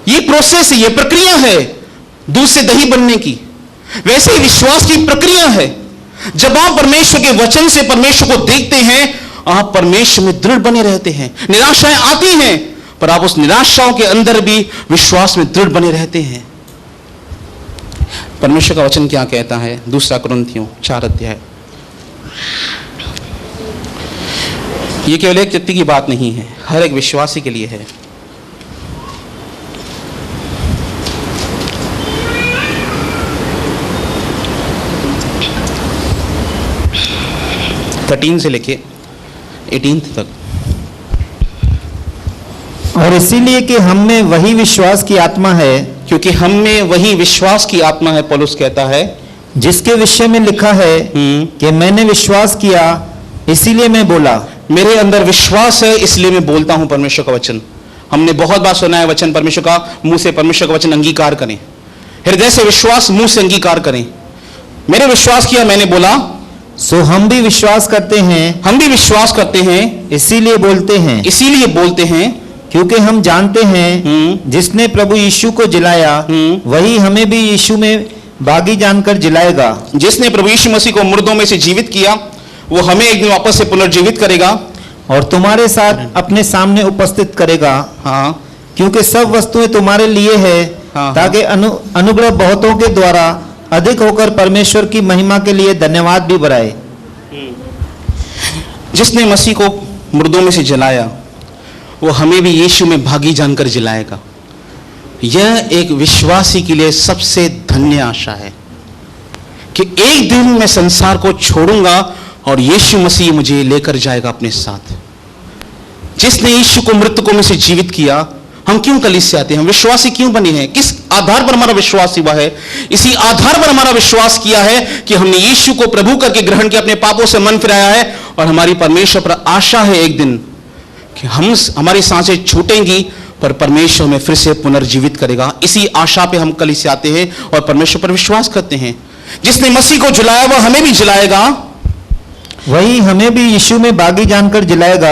ये प्रोसेस है, ये प्रक्रिया है दूध से दही बनने की। वैसे ही विश्वास की प्रक्रिया है। जब आप परमेश्वर के वचन से परमेश्वर को देखते हैं, आप परमेश्वर में दृढ़ बने रहते हैं। निराशाएं आती हैं पर आप उस निराशाओं के अंदर भी विश्वास में दृढ़ बने रहते हैं। परमेश्वर का वचन क्या कहता है? 2 कुरिन्थियों 4 अध्याय। यह केवल एक व्यक्ति की बात नहीं है, हर एक विश्वासी के लिए है। थर्टीन से लेके 18 तक। और इसीलिए कि हम में वही विश्वास की आत्मा है, क्योंकि हम में वही विश्वास की आत्मा है, पौलुस कहता है, जिसके विषय में लिखा है कि मैंने विश्वास किया इसीलिए मैं बोला। मेरे अंदर विश्वास है इसलिए मैं बोलता हूं परमेश्वर का वचन। हमने बहुत बार सुना है वचन परमेश्वर का, मुंह से परमेश्वर का वचन अंगीकार करें, हृदय से विश्वास, मुंह से अंगीकार करें। मैंने विश्वास किया, मैंने बोला, सो हम भी विश्वास करते हैं, हम भी विश्वास करते हैं, इसीलिए बोलते हैं, इसीलिए बोलते हैं, क्योंकि हम जानते हैं जिसने प्रभु यीशु को जिलाया वही हमें भी यीशु में भागी जानकर जिलाएगा। जिसने प्रभु यीशु मसीह को मुर्दों में से जीवित किया वो हमें एक दिन वापस से पुनर्जीवित करेगा और तुम्हारे साथ अपने सामने उपस्थित करेगा। हाँ, क्योंकि सब वस्तुएं तुम्हारे लिए है, हाँ, ताकि अनुग्रह बहुतों के द्वारा अधिक होकर परमेश्वर की महिमा के लिए धन्यवाद भी बढ़ाए। जिसने मसीह को मुर्दों में से जलाया वो हमें भी यीशु में भागी जानकर जिलाएगा। यह एक विश्वासी के लिए सबसे धन्य आशा है कि एक दिन मैं संसार को छोड़ूंगा और यीशु मसीह मुझे लेकर जाएगा अपने साथ। जिसने यीशु को मृतकों में से जीवित किया, हम क्यों कलीसिया से आते हैं, हम विश्वासी क्यों बने हैं, किस आधार पर हमारा विश्वास हुआ है? इसी आधार पर हमारा विश्वास किया है कि हमने यीशु को प्रभु करके ग्रहण किया, अपने पापों से मन फिराया है और हमारी परमेश्वर पर आशा है एक दिन कि हमारी सांसें छूटेंगी पर परमेश्वर में फिर से पुनर्जीवित करेगा। इसी आशा पे हम कलीसिया आते हैं और परमेश्वर पर विश्वास करते हैं। जिसने मसीह को जिलाया वह हमें भी जिलाएगा, वही हमें भी यीशु में भागी जानकर जिलाएगा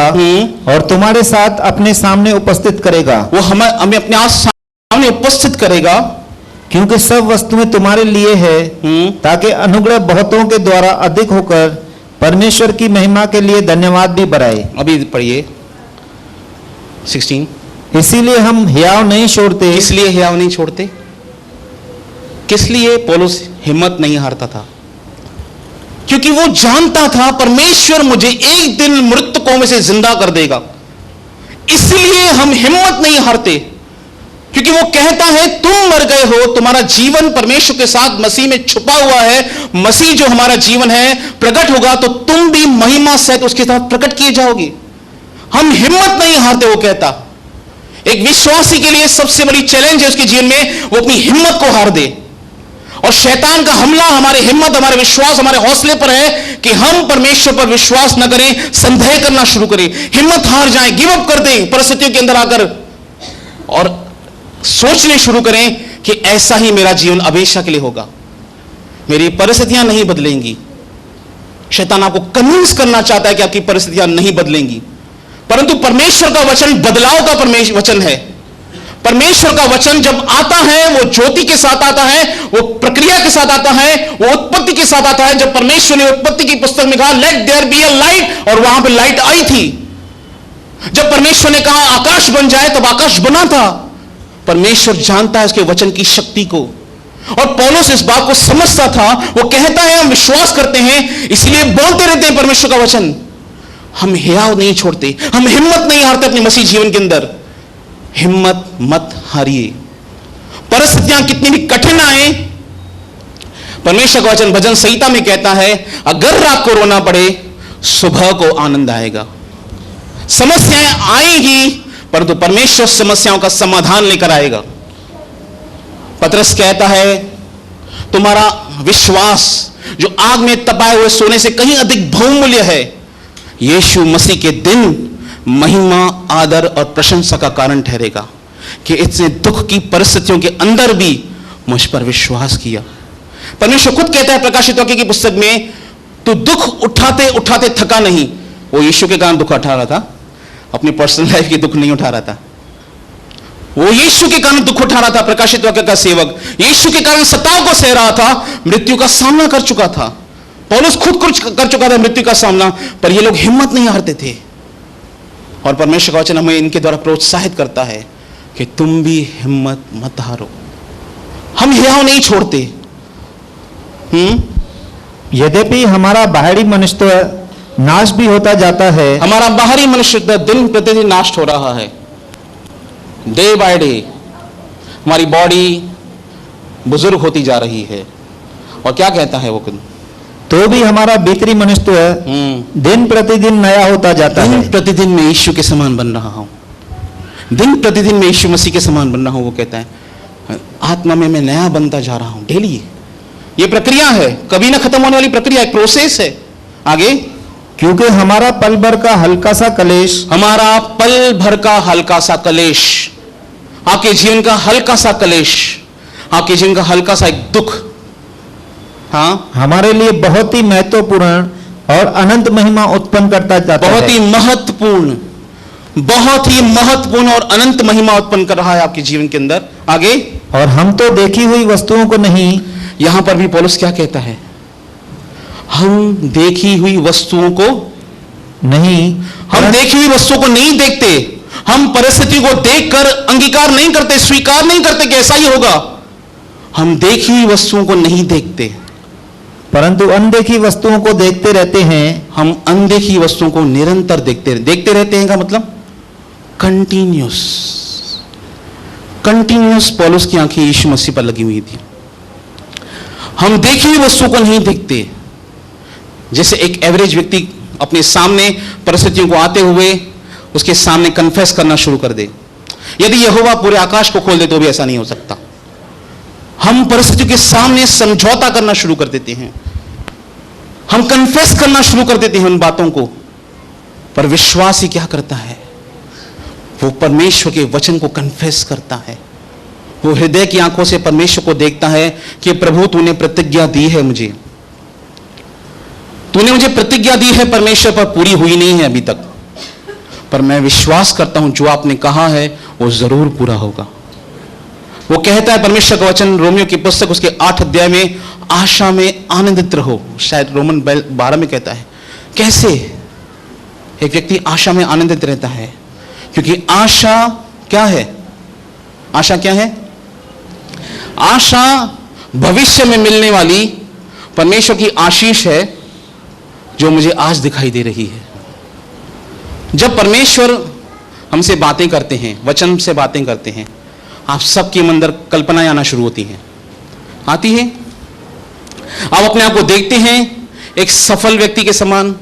और तुम्हारे साथ अपने सामने उपस्थित करेगा। वो हमें अपने आप सामने उपस्थित करेगा, क्योंकि सब वस्तुएं तुम्हारे लिए है, ताकि अनुग्रह बहुतों के द्वारा अधिक होकर परमेश्वर की महिमा के लिए धन्यवाद भी बढ़ाए। अभी पढ़िए 16। इसीलिए हम हियाव नहीं छोड़ते। इसलिए हियाव नहीं छोड़ते। किस लिए पौलुस हिम्मत नहीं हारता था? क्योंकि वो जानता था परमेश्वर मुझे एक दिन मृतकों में से जिंदा कर देगा। इसलिए हम हिम्मत नहीं हारते, क्योंकि वो कहता है तुम मर गए हो, तुम्हारा जीवन परमेश्वर के साथ मसीह में छुपा हुआ है। मसीह जो हमारा जीवन है प्रकट होगा तो तुम भी महिमा सहित उसके साथ प्रकट किए जाओगे। हम हिम्मत नहीं हारते। वो कहता एक विश्वासी के लिए सबसे बड़ी चैलेंज है उसके जीवन में, वो अपनी हिम्मत को हार दे। और शैतान का हमला हमारे हिम्मत, हमारे विश्वास, हमारे हौसले पर है कि हम परमेश्वर पर विश्वास न करें, संदेह करना शुरू करें, हिम्मत हार जाएं, गिव अप कर दें परिस्थितियों के अंदर आकर, और सोचने शुरू करें कि ऐसा ही मेरा जीवन हमेशा के लिए होगा, मेरी परिस्थितियां नहीं बदलेंगी। शैतान आपको कन्विंस करना चाहता है कि आपकी परिस्थितियां नहीं बदलेंगी, परंतु परमेश्वर का वचन बदलाव का वचन है। परमेश्वर का वचन जब आता है वो ज्योति के साथ आता है, वो प्रक्रिया के साथ आता है, वो उत्पत्ति के साथ आता है। जब परमेश्वर ने उत्पत्ति की पुस्तक में कहा let there be a light, और वहां पे लाइट आई थी। जब परमेश्वर ने कहा आकाश बन जाए, तब आकाश बना था। परमेश्वर जानता है उसके वचन की शक्ति को, और पौलुस इस बात को समझता था। वो कहता है हम विश्वास करते हैं, इसलिए बोलते रहते हैं परमेश्वर का वचन। हम हियाव नहीं छोड़ते, हम हिम्मत नहीं हारते अपने मसीह जीवन के अंदर। हिम्मत मत हारिए, परिस्थितियां कितनी भी कठिन आए। परमेश्वर का वचन भजन संहिता में कहता है अगर रात को रोना पड़े सुबह को आनंद आएगा। समस्याएं आएगी, परंतु परमेश्वर समस्याओं का समाधान लेकर आएगा। पतरस कहता है तुम्हारा विश्वास जो आग में तपाए हुए सोने से कहीं अधिक बहुमूल्य है। यीशु मसीह के दिन महिमा, आदर और प्रशंसा का कारण ठहरेगा कि इसने दुख की परिस्थितियों के अंदर भी मुझ पर विश्वास किया। परमेश्वर खुद कहता है प्रकाशित वाक्य की पुस्तक में, तू दुख उठाते उठाते थका नहीं। वो यीशु के कारण दुख उठा रहा था, अपनी पर्सनल लाइफ की दुख नहीं उठा रहा था। वो यीशु के कारण दुख उठा रहा था। प्रकाशित वाक्य का सेवक यीशु के कारण सताव को सह रहा था, मृत्यु का सामना कर चुका था। पौलुस खुद कर चुका था मृत्यु का सामना, पर ये लोग हिम्मत नहीं हारते थे। और परमेश्वर का वचन हमें इनके द्वारा प्रोत्साहित करता है कि तुम भी हिम्मत मत हारो। हम हियाव नहीं छोड़ते। यद्यपि हमारा बाहरी मनुष्य नाश भी होता जाता है, हमारा बाहरी मनुष्य दिन प्रतिदिन नाश हो रहा है। डे बाय डे हमारी बॉडी बुजुर्ग होती जा रही है। और क्या कहता है वो, तो भी हमारा भीतरी मनुष्य दिन प्रतिदिन नया होता जाता है। दिन प्रतिदिन मैं यीशु के समान बन रहा हूं, दिन प्रतिदिन मैं यीशु मसीह के समान बन रहा हूं। वो कहता है आत्मा में मैं नया बनता जा रहा हूं डेली। ये प्रक्रिया है, कभी ना खत्म होने वाली प्रक्रिया, एक प्रोसेस है। आगे, क्योंकि हमारा पल भर का हल्का सा कलेश, हमारा पल भर का हल्का सा कलेश, आपके जीवन का हल्का सा कलेश, आपके जीवन का हल्का सा एक दुख, हाँ, हमारे लिए बहुत ही महत्वपूर्ण और अनंत महिमा उत्पन्न करता जाता है। बहुत ही महत्वपूर्ण, बहुत ही महत्वपूर्ण और अनंत महिमा उत्पन्न कर रहा है आपके जीवन के अंदर। आगे, और हम तो देखी हुई वस्तुओं को नहीं, यहां पर भी पौलुस क्या कहता है, हम देखी हुई वस्तुओं को नहीं, हम देखी हुई वस्तुओं को नहीं देखते। हम परिस्थिति को देखकर अंगीकार नहीं करते, स्वीकार नहीं करते कि ऐसा ही होगा। हम देखी हुई वस्तुओं को नहीं देखते, परंतु अनदेखी वस्तुओं को देखते रहते हैं। हम अनदेखी वस्तुओं को निरंतर देखते रहते हैं का मतलब कंटिन्यूस पौलुस की आंखें यीशु मसीह पर लगी हुई थी। हम देखी हुई वस्तुओं को नहीं देखते। जैसे एक एवरेज व्यक्ति अपने सामने परिस्थितियों को आते हुए उसके सामने कन्फेस करना शुरू कर दे। यदि यहोवा पूरे आकाश को खोल दे तो भी ऐसा नहीं हो सकता। हम परिस्थितियों के सामने समझौता करना शुरू कर देते हैं, हम कन्फेस करना शुरू कर देते हैं उन बातों को। पर विश्वासी क्या करता है, वो परमेश्वर के वचन को कन्फेस करता है। वो हृदय की आंखों से परमेश्वर को देखता है कि प्रभु तूने प्रतिज्ञा दी है, तूने मुझे प्रतिज्ञा दी है परमेश्वर, पर पूरी हुई नहीं है अभी तक, पर मैं विश्वास करता हूं जो आपने कहा है वो जरूर पूरा होगा। वो कहता है परमेश्वर का वचन रोमियो की पुस्तक उसके 8 अध्याय में, आशा में आनंदित रहो। शायद रोमन 12 में कहता है। कैसे एक व्यक्ति आशा में आनंदित रहता है? क्योंकि आशा क्या है आशा? क्या है आशा? भविष्य में मिलने वाली परमेश्वर की आशीष है जो मुझे आज दिखाई दे रही है। जब परमेश्वर हमसे बातें करते हैं, वचन से बातें करते हैं, आप सबके अंदर कल्पनाएं आना शुरू होती हैं, आती है। आप अपने आप को देखते हैं एक सफल व्यक्ति के समान,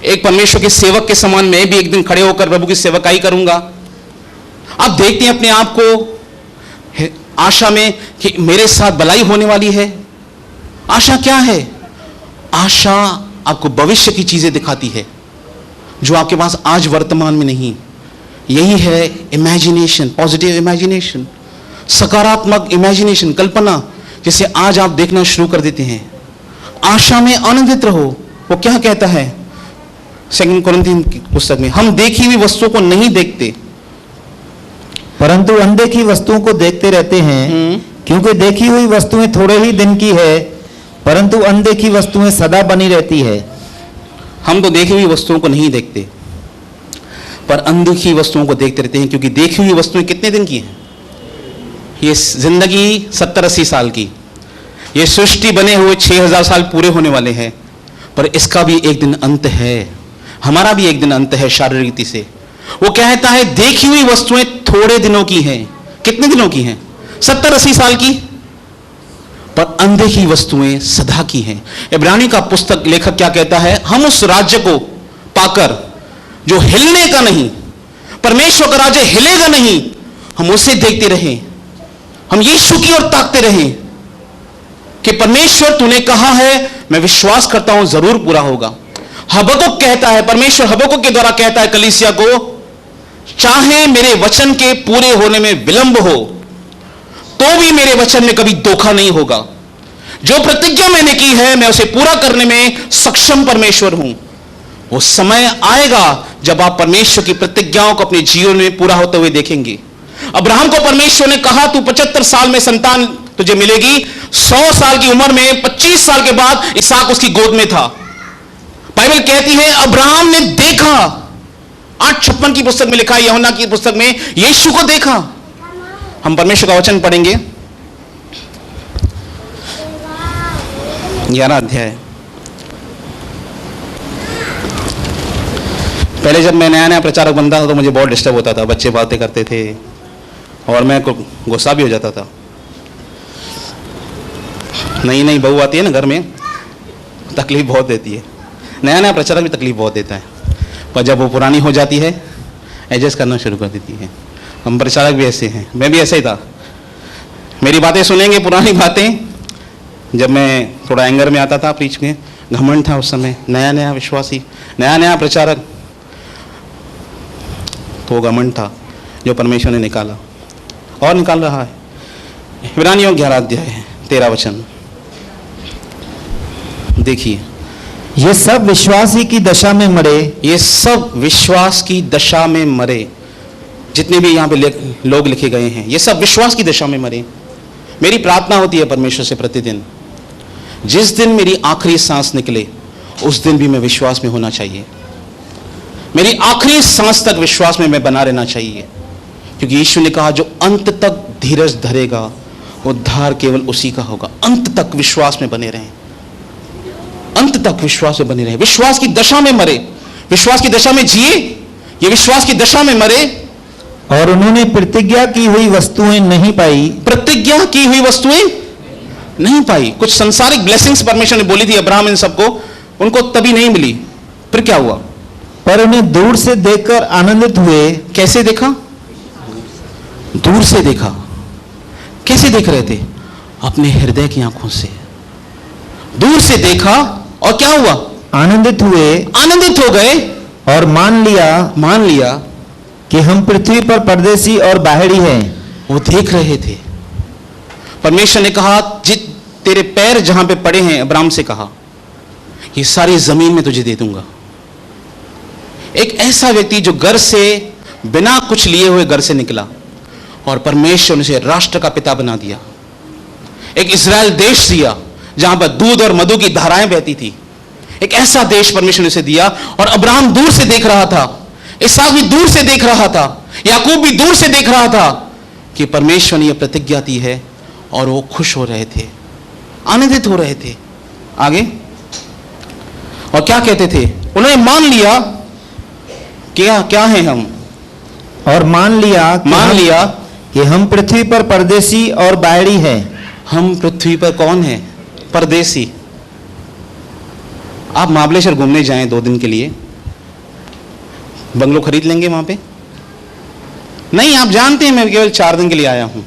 एक परमेश्वर के सेवक के समान। मैं भी एक दिन खड़े होकर प्रभु की सेवकाई करूंगा। आप देखते हैं अपने आप को आशा में कि मेरे साथ भलाई होने वाली है। आशा क्या है? आशा आपको भविष्य की चीजें दिखाती है जो आपके पास आज वर्तमान में नहीं। यही है इमेजिनेशन, पॉजिटिव इमेजिनेशन, सकारात्मक इमेजिनेशन, कल्पना, जिसे आज आप देखना शुरू कर देते हैं। आशा में आनंदित रहो। वो क्या कहता है 2 कुरिन्थियों की पुस्तक में? हम देखी हुई वस्तुओं को नहीं देखते परंतु अनदेखी वस्तुओं को देखते रहते हैं, क्योंकि देखी हुई वस्तुएं थोड़े ही दिन की है, परंतु अनदेखी वस्तुएं सदा बनी रहती है। हम तो देखी हुई वस्तुओं को नहीं देखते पर अनदेखी वस्तुओं को देखते रहते हैं, क्योंकि देखी हुई वस्तुएं कितने दिन की हैं? ये जिंदगी 70-80 साल की, ये सृष्टि बने हुए 6000 साल पूरे होने वाले हैं, पर इसका भी एक दिन अंत है। हमारा भी एक दिन अंत है शारीरिक रीति से। वो कहता है देखी हुई वस्तुएं थोड़े दिनों की हैं। कितने दिनों की हैं? 70-80 साल की, पर अनदेखी वस्तुएं सदा की हैं। इब्रानियों का पुस्तक लेखक क्या कहता है? हम उस राज्य को पाकर जो हिलने का नहीं, परमेश्वर का राज्य हिलेगा नहीं, हम उसे देखते रहें, हम यीशु की ओर ताकते रहें कि परमेश्वर तूने कहा है, मैं विश्वास करता हूं जरूर पूरा होगा। हबक्कुक कहता है, परमेश्वर हबक्कुक के द्वारा कहता है कलीसिया को, चाहे मेरे वचन के पूरे होने में विलंब हो तो भी मेरे वचन में कभी धोखा नहीं होगा। जो प्रतिज्ञा मैंने की है मैं उसे पूरा करने में सक्षम परमेश्वर हूं। वो समय आएगा जब आप परमेश्वर की प्रतिज्ञाओं को अपने जीवन में पूरा होते हुए देखेंगे। अब्राहम को परमेश्वर ने कहा तू 75 साल में संतान तुझे मिलेगी। 100 साल की उम्र में 25 साल के बाद इसहाक उसकी गोद में था। बाइबल कहती है अब्राहम ने देखा, 8:56 की पुस्तक में लिखा है, यूहन्ना की पुस्तक में, यीशु को देखा। हम परमेश्वर का वचन पढ़ेंगे 11 अध्याय। पहले जब मैं नया नया प्रचारक बनता था तो मुझे बहुत डिस्टर्ब होता था, बच्चे बातें करते थे और मैं गुस्सा भी हो जाता था। नई नई बहू आती है ना घर में, तकलीफ बहुत देती है। नया नया प्रचारक भी तकलीफ बहुत देता है, पर जब वो पुरानी हो जाती है एडजस्ट करना शुरू कर देती है। हम प्रचारक भी ऐसे हैं, मैं भी ऐसे ही था। मेरी बातें सुनेंगे, पुरानी बातें। जब मैं थोड़ा एंगर में आता था प्रीच में, घमंड था उस समय, नया नया विश्वासी, नया नया प्रचारक, तो घमंड था जो परमेश्वर ने निकाला और निकाल रहा है। इब्रानियों 11 अध्याय 13 वचन देखिए, ये सब विश्वास ही की दशा में मरे। ये सब विश्वास की दशा में मरे। जितने भी यहाँ पे लोग लिखे गए हैं, ये सब विश्वास की दशा में मरे। मेरी प्रार्थना होती है परमेश्वर से प्रतिदिन, जिस दिन मेरी आखिरी सांस निकले उस दिन भी मैं विश्वास में होना चाहिए। मेरी आखिरी सांस तक विश्वास में मैं बना रहना चाहिए, क्योंकि यीशु ने कहा जो अंत तक धीरज धरेगा उद्धार केवल उसी का होगा। अंत तक विश्वास में बने रहें, अंत तक विश्वास में बने रहें। विश्वास की दशा में मरे, विश्वास की दशा में जिए, ये विश्वास की दशा में मरे। और उन्होंने प्रतिज्ञा की हुई वस्तुएं नहीं पाई। प्रतिज्ञा की हुई वस्तुएं नहीं पाई। कुछ संसारिक ब्लेसिंग्स परमेश्वर ने बोली थी अब्राहम इन सबको, उनको तभी नहीं मिली। फिर क्या हुआ? पर उन्हें दूर से देखकर आनंदित हुए। कैसे देखा? दूर से देखा। कैसे देख रहे थे? अपने हृदय की आंखों से दूर से देखा और क्या हुआ? आनंदित हुए, आनंदित हो गए और मान लिया कि हम पृथ्वी पर परदेसी और बाहरी हैं। वो देख रहे थे। परमेश्वर ने कहा जित तेरे पैर जहां पे पड़े हैं, अब्राहम से कहा ये सारी जमीन में तुझे दे दूंगा। एक ऐसा व्यक्ति जो घर से बिना कुछ लिए हुए घर से निकला और परमेश्वर ने उसे राष्ट्र का पिता बना दिया। एक इजराइल देश दिया जहां पर दूध और मधु की धाराएं बहती थी। एक ऐसा देश परमेश्वर ने उसे दिया और अब्राहम दूर से देख रहा था, इसहाक भी दूर से देख रहा था। याकूब भी दूर से देख रहा था कि परमेश्वर ने यह प्रतिज्ञा दी है, और वो खुश हो रहे थे, आनंदित हो रहे थे। आगे और क्या कहते थे, उन्होंने मान लिया क्या हैं हम, और मान लिया कि हम पृथ्वी पर परदेसी और बायरी हैं। हम पृथ्वी पर कौन है? परदेसी। आप महाबलेश्वर घूमने जाएं 2 दिन के लिए, बंगलो खरीद लेंगे वहां पे? नहीं, आप जानते हैं मैं केवल 4 दिन के लिए आया हूं।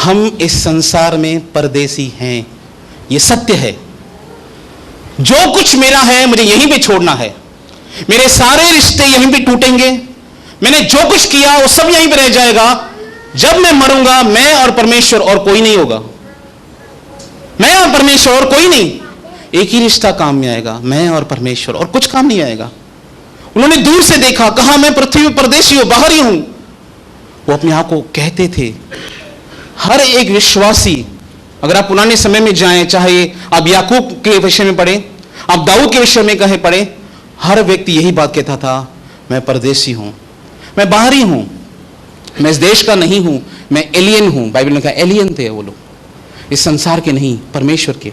हम इस संसार में परदेसी हैं, यह सत्य है। जो कुछ मेरा है मुझे यहीं पे छोड़ना है, मेरे सारे रिश्ते यहीं पे टूटेंगे, मैंने जो कुछ किया वो सब यहीं पे रह जाएगा। जब मैं मरूंगा, मैं और परमेश्वर और कोई नहीं होगा, मैं और परमेश्वर और कोई नहीं, एक ही रिश्ता काम में आएगा, मैं और परमेश्वर, और कुछ काम नहीं आएगा। उन्होंने दूर से देखा, कहा मैं पृथ्वी पर परदेशी हूं, बाहरी हूं। वो अपने आप को कहते थे। हर एक विश्वासी, अगर आप पुराने समय में जाएं, चाहे आप याकूब के विषय में पढ़े, आप दाऊद के विषय में कहे पढ़े, हर व्यक्ति यही बात कहता था, मैं परदेसी हूं, मैं बाहरी हूं, मैं इस देश का नहीं हूं, मैं एलियन हूं। बाइबल में कहा एलियन थे वो लोग, इस संसार के नहीं, परमेश्वर के।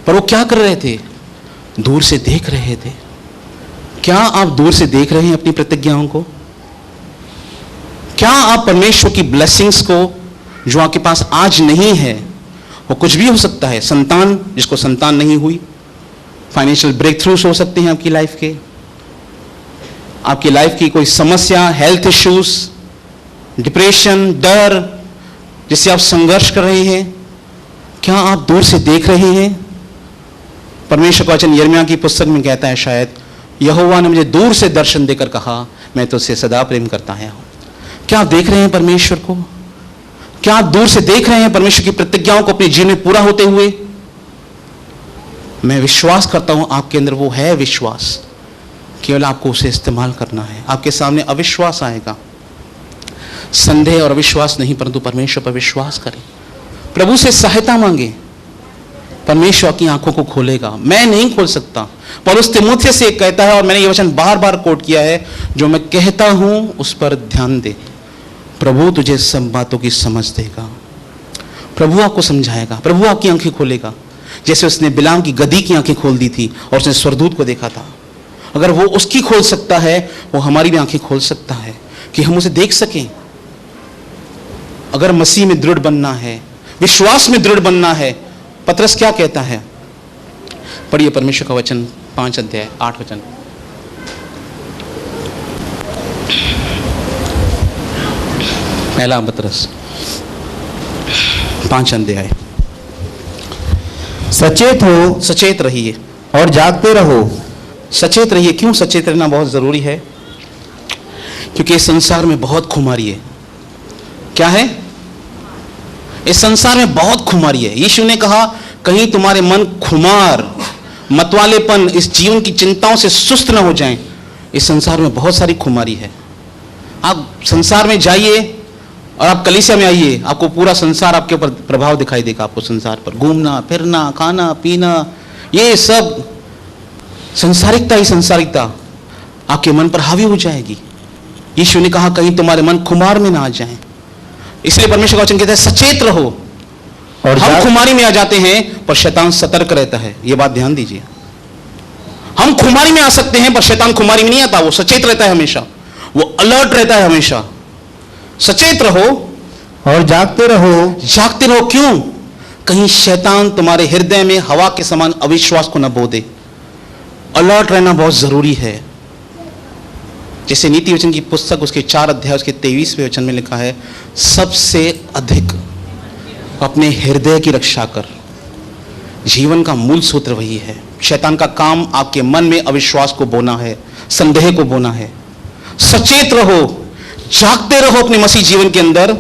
पर वो क्या कर रहे थे? दूर से देख रहे थे। क्या आप दूर से देख रहे हैं अपनी प्रतिज्ञाओं को? क्या आप परमेश्वर की ब्लेसिंग्स को, जो आपके पास आज नहीं है, वो कुछ भी हो सकता है, संतान, जिसको संतान नहीं हुई, फाइनेंशियल ब्रेक थ्रूस हो सकते हैं आपकी लाइफ के, आपकी लाइफ की कोई समस्या, हेल्थ इश्यूज, डिप्रेशन, डर, जिससे आप संघर्ष कर रहे हैं, क्या आप दूर से देख रहे हैं? परमेश्वर का वचन यिर्मयाह की पुस्तक में कहता है, शायद यहोवा ने मुझे दूर से दर्शन देकर कहा, मैं तुझसे सदा प्रेम करता हूं। क्या आप देख रहे हैं परमेश्वर को? क्या आप दूर से देख रहे हैं परमेश्वर की प्रतिज्ञाओं को अपने जीवन में पूरा होते हुए? मैं विश्वास करता हूं आपके अंदर वो है विश्वास, केवल आपको उसे इस्तेमाल करना है। आपके सामने अविश्वास आएगा, संदेह और अविश्वास नहीं, परंतु परमेश्वर पर विश्वास करें, प्रभु से सहायता मांगे, परमेश्वर की आंखों को खोलेगा। मैं नहीं खोल सकता। पौलुस तीमुथियुस से कहता है, और मैंने ये वचन बार बार कोट किया है, जो मैं कहता हूं उस पर ध्यान दे, प्रभु तुझे सब बातों की समझ देगा, प्रभु आपको समझाएगा, प्रभु आपकी आंखें खोलेगा। जैसे उसने बिलाम की गधी की आंखें खोल दी थी और उसने स्वर्गदूत को देखा था, अगर वो उसकी खोल सकता है, वो हमारी भी आंखें खोल सकता है कि हम उसे देख सकें। अगर मसीह में दृढ़ बनना है, विश्वास में दृढ़ बनना है, पतरस क्या कहता है? पढ़िए परमेश्वर का वचन 5 अध्याय 8 वचन। पहला पतरस 5 अध्याय। सचेत हो, सचेत रहिए और जागते रहो। सचेत रहिए। क्यों सचेत रहना बहुत जरूरी है? क्योंकि इस संसार में बहुत खुमारी है। क्या है? इस संसार में बहुत खुमारी है। यीशु ने कहा, कहीं तुम्हारे मन खुमार, मतवालेपन, इस जीवन की चिंताओं से सुस्त न हो जाएं। इस संसार में बहुत सारी खुमारी है। आप संसार में जाइए और आप कलीसिया में आइए, आपको पूरा संसार आपके ऊपर प्रभाव दिखाई देगा। आपको संसार पर घूमना फिरना, खाना पीना, ये सब संसारिकता ही संसारिकता आपके मन पर हावी हो जाएगी। यीशु ने कहा, कहीं तुम्हारे मन खुमार में ना आ जाएं। इसलिए परमेश्वर का वचन कहता है, सचेत रहो। और हम खुमारी में आ जाते हैं, पर शैतान सतर्क रहता है। यह बात ध्यान दीजिए। हम खुमारी में आ सकते हैं, पर शैतान खुमारी में नहीं आता। वो सचेत रहता है हमेशा, वो अलर्ट रहता है हमेशा। सचेत रहो और जागते रहो। जागते रहो। क्यों? कहीं शैतान तुम्हारे हृदय में हवा के समान अविश्वास को न बो दे। अलर्ट रहना बहुत जरूरी है। जैसे नीति वचन की पुस्तक उसके 4 अध्याय उसके 23वें वचन में लिखा है, सबसे अधिक अपने हृदय की रक्षा कर। जीवन का मूल सूत्र वही है। शैतान का काम आपके मन में अविश्वास को बोना है, संदेह को बोना है। सचेत रहो, जागते रहो अपने मसीह जीवन के अंदर,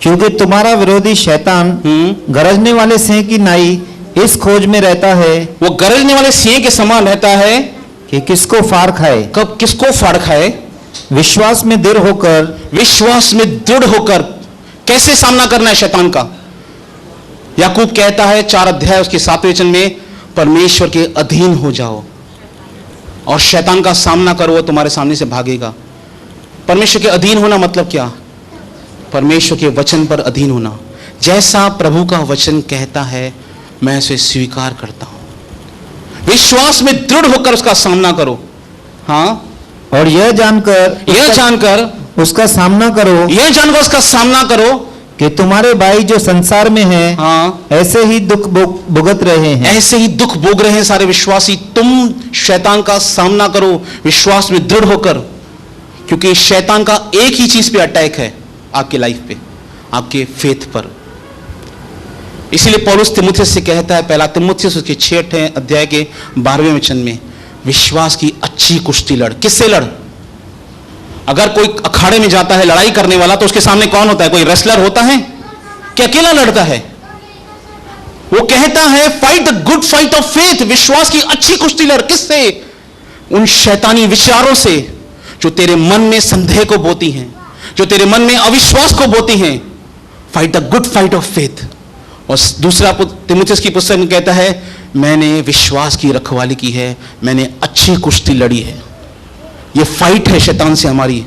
क्योंकि तुम्हारा विरोधी शैतान गरजने वाले सिंह की नाई इस खोज में रहता है। वो गरजने वाले सिंह के समान रहता है कि किसको फाड़ खाए। कब किसको फाड़ खाए? विश्वास में दृढ़ होकर। विश्वास में दृढ़ होकर। कैसे सामना करना है शैतान का? याकूब कहता है 4 अध्याय उसके 7वें वचन में, परमेश्वर के अधीन हो जाओ और शैतान का सामना करो, वो तुम्हारे सामने से भागेगा। परमेश्वर के अधीन होना मतलब क्या? परमेश्वर के वचन पर अधीन होना। जैसा प्रभु का वचन कहता है मैं उसे स्वीकार करता हूं। विश्वास में दृढ़ होकर उसका सामना करो। हाँ, और यह जानकर उसका सामना करो कि तुम्हारे भाई जो संसार में हैं, हाँ, ऐसे ही दुख भुगत रहे हैं। ऐसे ही दुख भोग रहे हैं सारे विश्वासी। तुम शैतान का सामना करो विश्वास में दृढ़ होकर, क्योंकि शैतान का एक ही चीज पे अटैक है, आपके लाइफ पे, आपके फेथ पर। इसीलिए पौलुस तीमुथियुस से कहता है, पहला तीमुथियुस उसके 6 अध्याय के 12वें वचन में, विश्वास की अच्छी कुश्ती लड़। किससे लड़? अगर कोई अखाड़े में जाता है लड़ाई करने वाला, तो उसके सामने कौन होता है? कोई रेसलर होता है कि अकेला लड़ता है? वो कहता है fight the good fight of faith, विश्वास की अच्छी कुश्ती लड़। किससे? उन शैतानी विचारों से जो तेरे मन में संदेह को बोती हैं, जो तेरे मन में अविश्वास को बोती हैं। Fight the good fight of faith. और दूसरा तीमुथियुस की पुस्तक में कहता है, मैंने विश्वास की रखवाली की है, मैंने अच्छी कुश्ती लड़ी है। ये फाइट है शैतान से हमारी,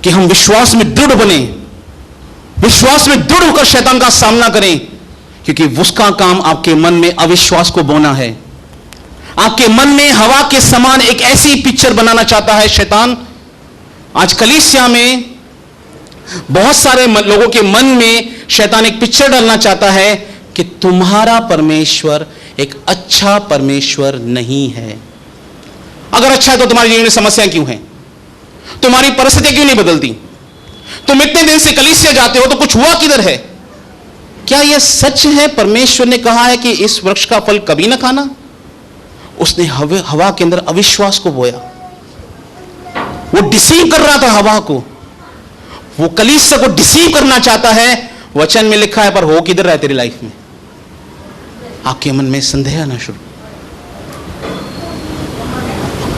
कि हम विश्वास में दृढ़ बने, विश्वास में दृढ़ होकर शैतान का सामना करें, क्योंकि उसका काम आपके मन में अविश्वास को बोना है। आपके मन में हवा के समान एक ऐसी पिक्चर बनाना चाहता है शैतान। आज कलीसिया में बहुत सारे लोगों के मन में शैतान एक पिक्चर डालना चाहता है कि तुम्हारा परमेश्वर एक अच्छा परमेश्वर नहीं है। अगर अच्छा है तो तुम्हारे जीवन में समस्याएं क्यों हैं? तुम्हारी परिस्थितियां क्यों नहीं बदलती? तुम इतने दिन से कलीसिया जाते हो तो कुछ हुआ किधर है? क्या यह सच है परमेश्वर ने कहा है कि इस वृक्ष का फल कभी ना खाना? उसने हवा के अंदर अविश्वास को बोया। वो डिसीव कर रहा था हवा को, वो कलीसिया को डिसीव करना चाहता है। वचन में लिखा है, पर हो किधर रहा है तेरी लाइफ में? आपके मन में संदेह आना शुरू,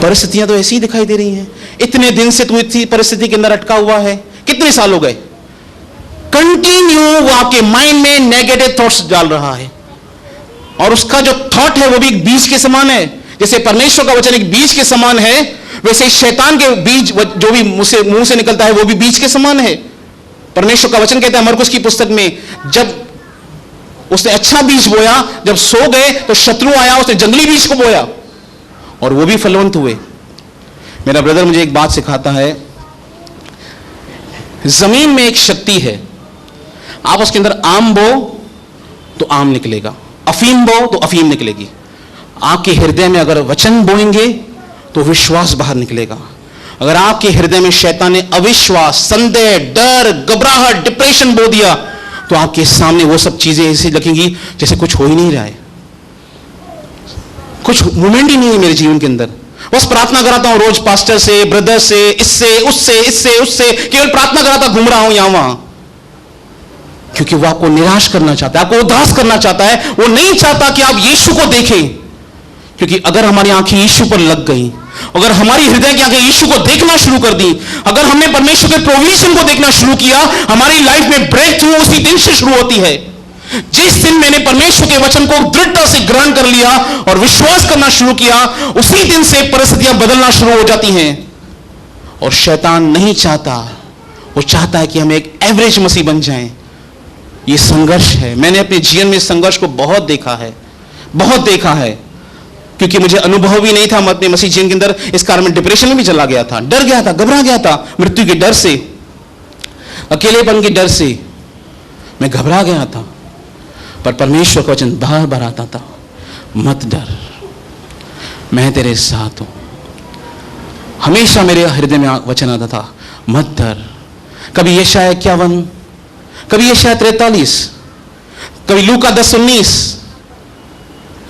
परिस्थितियां तो ऐसी ही दिखाई दे रही हैं। इतने दिन से तू इसी परिस्थिति के अंदर अटका हुआ है, कितने साल हो गए? कंटिन्यू वो आपके माइंड में नेगेटिव थॉट्स डाल रहा है, और उसका जो थॉट है वो भी एक बीज के समान है। जैसे परमेश्वर का वचन एक बीज के समान है, वैसे शैतान के बीज जो भी मुंह से निकलता है वो भी बीज के समान है। परमेश्वर का वचन कहता है मरकुस की पुस्तक में, जब उसने अच्छा बीज बोया, जब सो गए तो शत्रु आया, उसने जंगली बीज को बोया और वो भी फलवंत हुए। मेरा ब्रदर मुझे एक बात सिखाता है, जमीन में एक शक्ति है, आप उसके अंदर आम बो तो आम निकलेगा, अफीम बो तो अफीम निकलेगी। आपके हृदय में अगर वचन बोएंगे तो विश्वास बाहर निकलेगा। अगर आपके हृदय में शैतान ने अविश्वास, संदेह, डर, घबराहट, डिप्रेशन बो दिया, तो आपके सामने वो सब चीजें ऐसी लगेंगी जैसे कुछ हो ही नहीं रहा है, कुछ मूवमेंट ही नहीं है मेरे जीवन के अंदर। बस प्रार्थना कराता हूं रोज, पास्टर से, ब्रदर से, इससे उससे, केवल प्रार्थना कराता घूम रहा हूं यहां वहां, क्योंकि वो आपको निराश करना चाहता है, आपको उदास करना चाहता है। वो नहीं चाहता कि आप यीशु को देखें, क्योंकि अगर हमारी आंखें यीशु पर लग गई, अगर हमारी हृदय की आंखें यीशु को देखना शुरू कर दी, अगर हमने परमेश्वर के प्रोविजन को देखना शुरू किया, हमारी लाइफ में ब्रेक थ्रू उसी दिन से शुरू होती है। जिस दिन मैंने परमेश्वर के वचन को दृढ़ता से ग्रहण कर लिया और विश्वास करना शुरू किया, उसी दिन से परिस्थितियां बदलना शुरू हो जाती हैं। और शैतान नहीं चाहता, वो चाहता है कि हम एक एवरेज मसीह बन जाएं। ये संघर्ष है, मैंने अपने जीवन में संघर्ष को बहुत देखा है, क्योंकि मुझे अनुभव भी नहीं था अपने मसीह जीवन के अंदर। इस कारण मैं डिप्रेशन में भी चला गया था, डर गया था, घबरा गया था, मृत्यु के डर से, अकेलेपन के डर से मैं घबरा गया था। पर परमेश्वर का वचन बार बार आता था, मत डर, मैं तेरे साथ हूं। हमेशा मेरे हृदय में वचन आता था, मत डर। कभी यशायाह 51, कभी यशायाह 43, कभी लूका 10:19,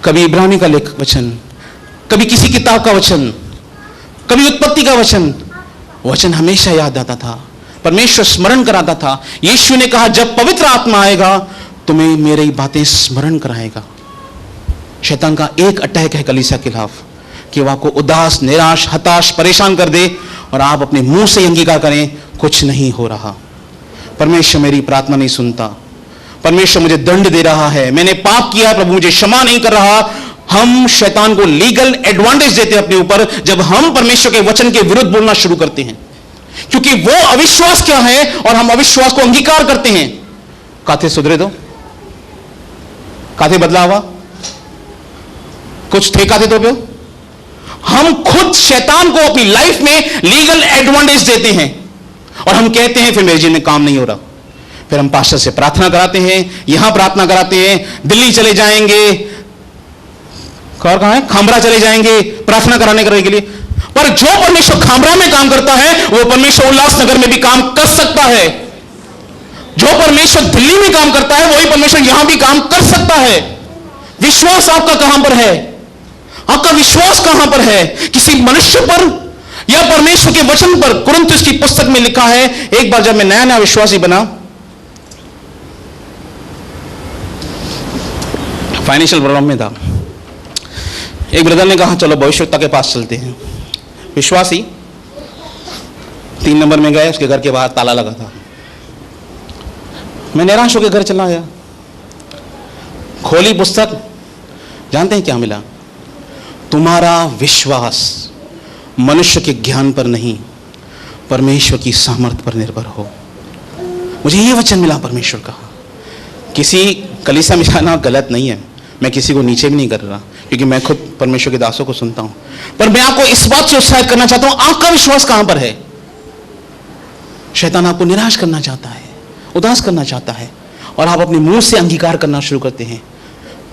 कभी इब्रानी का वचन, कभी किसी किताब का वचन, कभी उत्पत्ति का वचन हमेशा याद आता था। परमेश्वर स्मरण कराता था। यीशु ने कहा, जब पवित्र आत्मा आएगा तुम्हें मेरी बातें स्मरण कराएगा। शैतान का एक अटैक है कलीसिया के खिलाफ, कि वह आपको उदास, निराश, हताश, परेशान कर दे और आप अपने मुंह से अंगीकार करें, कुछ नहीं हो रहा, परमेश्वर मेरी प्रार्थना नहीं सुनता, परमेश्वर मुझे दंड दे रहा है, मैंने पाप किया, प्रभु मुझे क्षमा नहीं कर रहा। हम शैतान को लीगल एडवांटेज देते हैं अपने ऊपर, जब हम परमेश्वर के वचन के विरुद्ध बोलना शुरू करते हैं। क्योंकि वो अविश्वास क्या है और हम अविश्वास को अंगीकार करते हैं। काथे सुधरे दो, काथे बदला हुआ, कुछ थे काथे तो पे। हम खुद शैतान को अपनी लाइफ में लीगल एडवांटेज देते हैं और हम कहते हैं फिर मेरे जीवन में काम नहीं हो रहा। फिर हम पास्टर से प्रार्थना कराते हैं, यहां प्रार्थना कराते हैं, दिल्ली चले जाएंगे, और कहां है, खामरा चले जाएंगे प्रार्थना कराने करने के लिए। पर जो परमेश्वर खामरा में काम करता है वो परमेश्वर उल्लासनगर में भी काम कर सकता है। जो परमेश्वर दिल्ली में काम करता है वही परमेश्वर यहां भी काम कर सकता है। विश्वास आपका कहां पर है? आपका विश्वास कहां पर है? किसी मनुष्य पर या परमेश्वर के वचन पर? कुरिन्थियों की पुस्तक में लिखा है, एक बार जब मैं नया नया विश्वासी बना, फाइनेंशियल प्रॉब्लम में था, एक ब्रदर ने कहा चलो भविष्यवक्ता के पास चलते हैं। विश्वासी 3 नंबर में गए, उसके घर के बाहर ताला लगा था। मैं निराश होकर घर चला गया, खोली पुस्तक, जानते हैं क्या मिला? तुम्हारा विश्वास मनुष्य के ज्ञान पर नहीं परमेश्वर की सामर्थ्य पर निर्भर हो। मुझे ये वचन मिला परमेश्वर का। किसी कलीसिया में जाना गलत नहीं है, मैं किसी को नीचे भी नहीं कर रहा, क्योंकि मैं खुद परमेश्वर के दासों को सुनता हूं। पर मैं आपको इस बात से उत्साहित करना चाहता हूं, आपका विश्वास कहां पर है? शैतान आपको निराश करना चाहता है, उदास करना चाहता है, और आप अपने मुंह से अंगीकार करना शुरू करते हैं।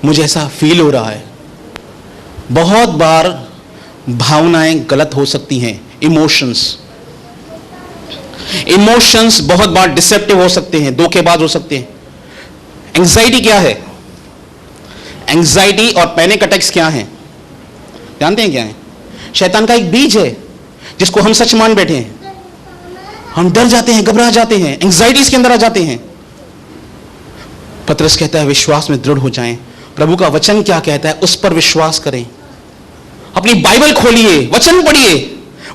मुझे ऐसा फील हो रहा है। बहुत बार भावनाएं गलत हो सकती हैं, इमोशंस बहुत बार डिसेप्टिव हो सकते हैं, धोखेबाज हो सकते हैं। एंजाइटी क्या है? एंजाइटी और पैनिक अटैक्स क्या हैं? जानते हैं क्या है? शैतान का एक बीज है जिसको हम सच मान बैठे हैं। हम डर जाते हैं, घबरा जाते हैं, एंजाइटी इसके अंदर आ जाते हैं। पतरस कहता है विश्वास में दृढ़ हो जाएं। प्रभु का वचन क्या कहता है उस पर विश्वास करें। अपनी बाइबल खोलिए, वचन पढ़िए,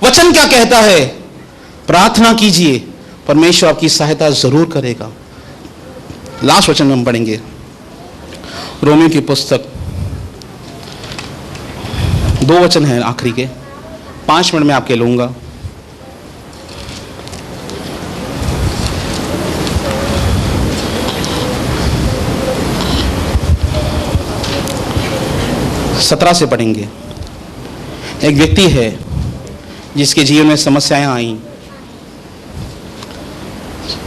वचन क्या कहता है, प्रार्थना कीजिए, परमेश्वर आपकी सहायता जरूर करेगा। लास्ट वचन में हम पढ़ेंगे रोमियो की पुस्तक, 2 वचन हैं आखिरी के, 5 मिनट में आपके लूंगा। सत्रह से पढ़ेंगे। एक व्यक्ति है जिसके जीवन में समस्याएं आई।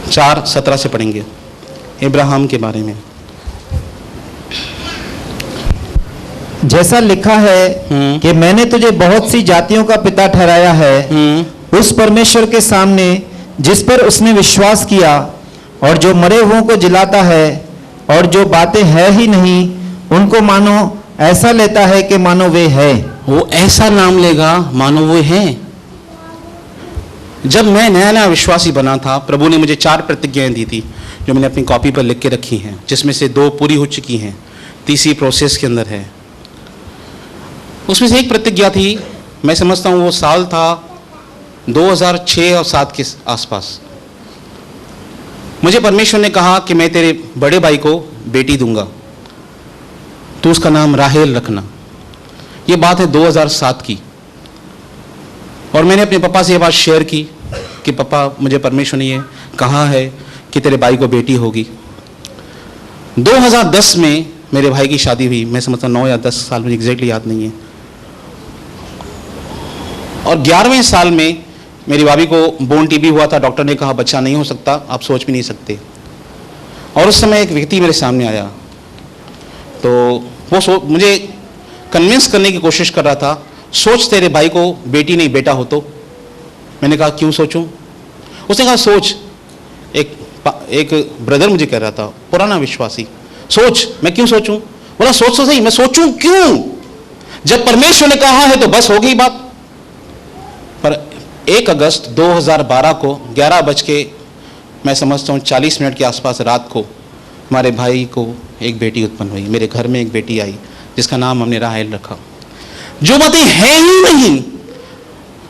4:17 से पढ़ेंगे इब्राहिम के बारे में। जैसा लिखा है कि मैंने तुझे बहुत सी जातियों का पिता ठहराया है, उस परमेश्वर के सामने जिस पर उसने विश्वास किया और जो मरे हुओं को जिलाता है और जो बातें है ही नहीं उनको मानो ऐसा लेता है कि मानो वे है। वो ऐसा नाम लेगा मानो वो है। जब मैं नया नया विश्वासी बना था, प्रभु ने मुझे 4 प्रतिज्ञाएं दी थी जो मैंने अपनी कॉपी पर लिख के रखी हैं, जिसमें से 2 पूरी हो चुकी हैं, तीसरी प्रोसेस के अंदर है। उसमें से एक प्रतिज्ञा थी, मैं समझता हूँ वो साल था 2006 और 7 के आसपास। मुझे परमेश्वर ने कहा कि मैं तेरे बड़े भाई को बेटी दूंगा, तो उसका नाम राहेल रखना। ये बात है 2007 की। और मैंने अपने पापा से ये बात शेयर की कि पापा मुझे परमेश्वर ने ये कहा है कि तेरे भाई को बेटी होगी। 2010 में मेरे भाई की शादी हुई, मैं समझता 9 या 10 साल, मुझे एग्जैक्टली याद नहीं है। और 11वें साल में मेरी भाभी को बोन टीबी हुआ था, डॉक्टर ने कहा बच्चा नहीं हो सकता, आप सोच भी नहीं सकते। और उस समय एक व्यक्ति मेरे सामने आया, तो वो मुझे कन्विंस करने की कोशिश कर रहा था, सोच तेरे भाई को बेटी नहीं बेटा हो तो। मैंने कहा क्यों सोचूं? उसने कहा सोच। एक ब्रदर मुझे कह रहा था, पुराना विश्वासी, सोच। मैं क्यों सोचूं? बोला सोच तो सही। मैं सोचूं क्यों? जब परमेश्वर ने कहा है तो बस हो गई बात। पर 1 अगस्त 2012 को 11 बज के मैं समझता हूँ 40 मिनट के आसपास रात को हमारे भाई को एक बेटी उत्पन्न हुई। मेरे घर में एक बेटी आई जिसका नाम हमने राहेल रखा। जो बातें हैं ही नहीं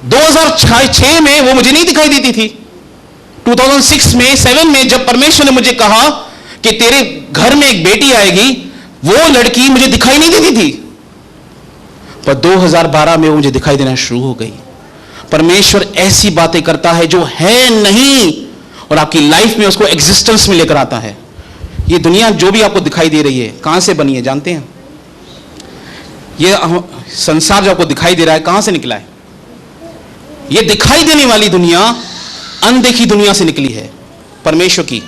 2006 में वो मुझे नहीं दिखाई देती थी। 2006 में 7 में जब परमेश्वर ने मुझे कहा कि तेरे घर में एक बेटी आएगी, वो लड़की मुझे दिखाई नहीं देती थी। पर 2012 में वो मुझे दिखाई देना शुरू हो गई। परमेश्वर ऐसी बातें करता है जो है नहीं और आपकी लाइफ में उसको एग्जिस्टेंस में लेकर आता है। ये दुनिया जो भी आपको दिखाई दे रही है कहां से बनी है जानते हैं? ये संसार जो आपको दिखाई दे रहा है कहां से निकला है? ये दिखाई देने वाली दुनिया अनदेखी दुनिया से निकली है, परमेश्वर की।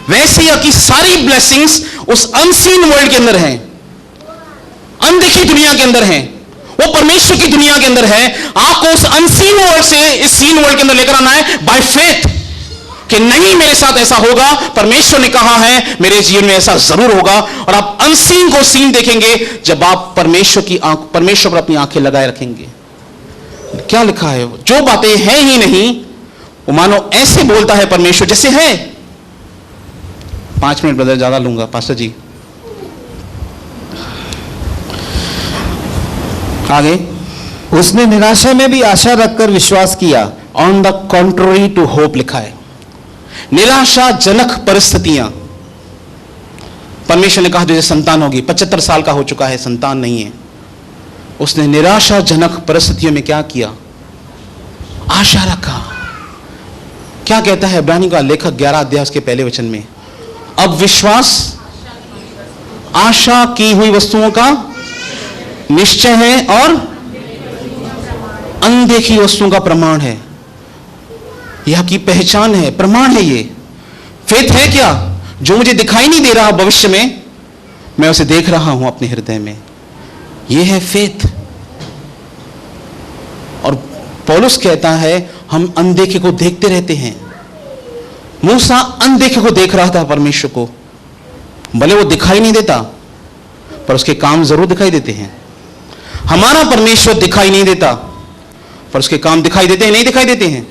वैसे ही आपकी सारी ब्लेसिंग्स उस अनसीन वर्ल्ड के अंदर हैं, अनदेखी दुनिया के अंदर हैं, वो परमेश्वर की दुनिया के अंदर है। आपको उस अनसीन वर्ल्ड से इस सीन वर्ल्ड के अंदर लेकर आना है बाय फेथ, कि नहीं मेरे साथ ऐसा होगा, परमेश्वर ने कहा है मेरे जीवन में ऐसा जरूर होगा। और आप अनसीन को सीन देखेंगे जब आप परमेश्वर पर अपनी आंखें लगाए रखेंगे। क्या लिखा है? जो बातें हैं ही नहीं वो मानो ऐसे बोलता है परमेश्वर जैसे है। 5 मिनट ब्रदर ज्यादा लूंगा पास्टर जी। आगे, उसने निराशा में भी आशा रखकर विश्वास किया। On the contrary to hope लिखा है। निराशाजनक परिस्थितियां, परमेश्वर ने कहा तुझे संतान होगी, 75 साल का हो चुका है, संतान नहीं है। उसने निराशाजनक परिस्थितियों में क्या किया? आशा रखा। क्या कहता है इब्रानी का लेखक 11 अध्याय के पहले वचन में? अब विश्वास आशा की हुई वस्तुओं का निश्चय है और अनदेखी वस्तुओं का प्रमाण है। यह आपकी पहचान है, प्रमाण है। ये फेथ है क्या? जो मुझे दिखाई नहीं दे रहा भविष्य में, मैं उसे देख रहा हूं अपने हृदय में। यह है फेथ। और पौलुस कहता है हम अनदेखे को देखते रहते हैं। मूसा अनदेखे को देख रहा था परमेश्वर को, भले वो दिखाई नहीं देता पर उसके काम जरूर दिखाई देते हैं। हमारा परमेश्वर दिखाई नहीं देता पर उसके काम दिखाई देते हैं, नहीं दिखाई देते हैं?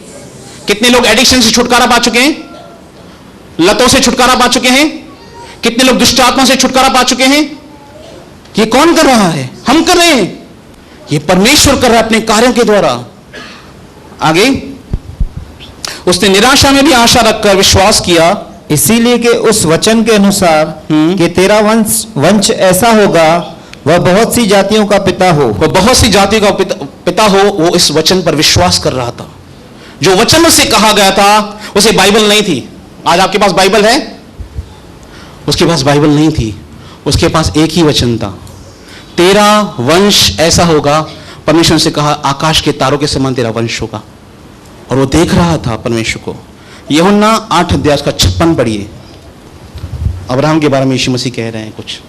कितने लोग एडिक्शन से छुटकारा पा चुके हैं, लतों से छुटकारा पा चुके हैं? कितने लोग दुष्ट आत्मा से छुटकारा पा चुके हैं? ये कौन कर रहा है? हम कर रहे हैं। ये परमेश्वर कर रहा है अपने कार्यों के द्वारा। आगे, उसने निराशा में भी आशा रखकर विश्वास किया, इसीलिए कि उस वचन के अनुसार कि तेरा वंश ऐसा होगा, वह बहुत सी जातियों का पिता हो। वह बहुत सी जातियों का पिता हो। वो इस वचन पर विश्वास कर रहा था। जो वचन उससे कहा गया था, उसे बाइबल नहीं थी। आज आपके पास बाइबल है, उसके पास बाइबल नहीं थी। उसके पास एक ही वचन था, तेरा वंश ऐसा होगा। परमेश्वर से कहा आकाश के तारों के समान तेरा वंश होगा। और वो देख रहा था परमेश्वर को। यूहन्ना 8 अध्याय का 56 पढ़िए। अब्राहम के बारे में यीशु मसीह कह रहे हैं कुछ।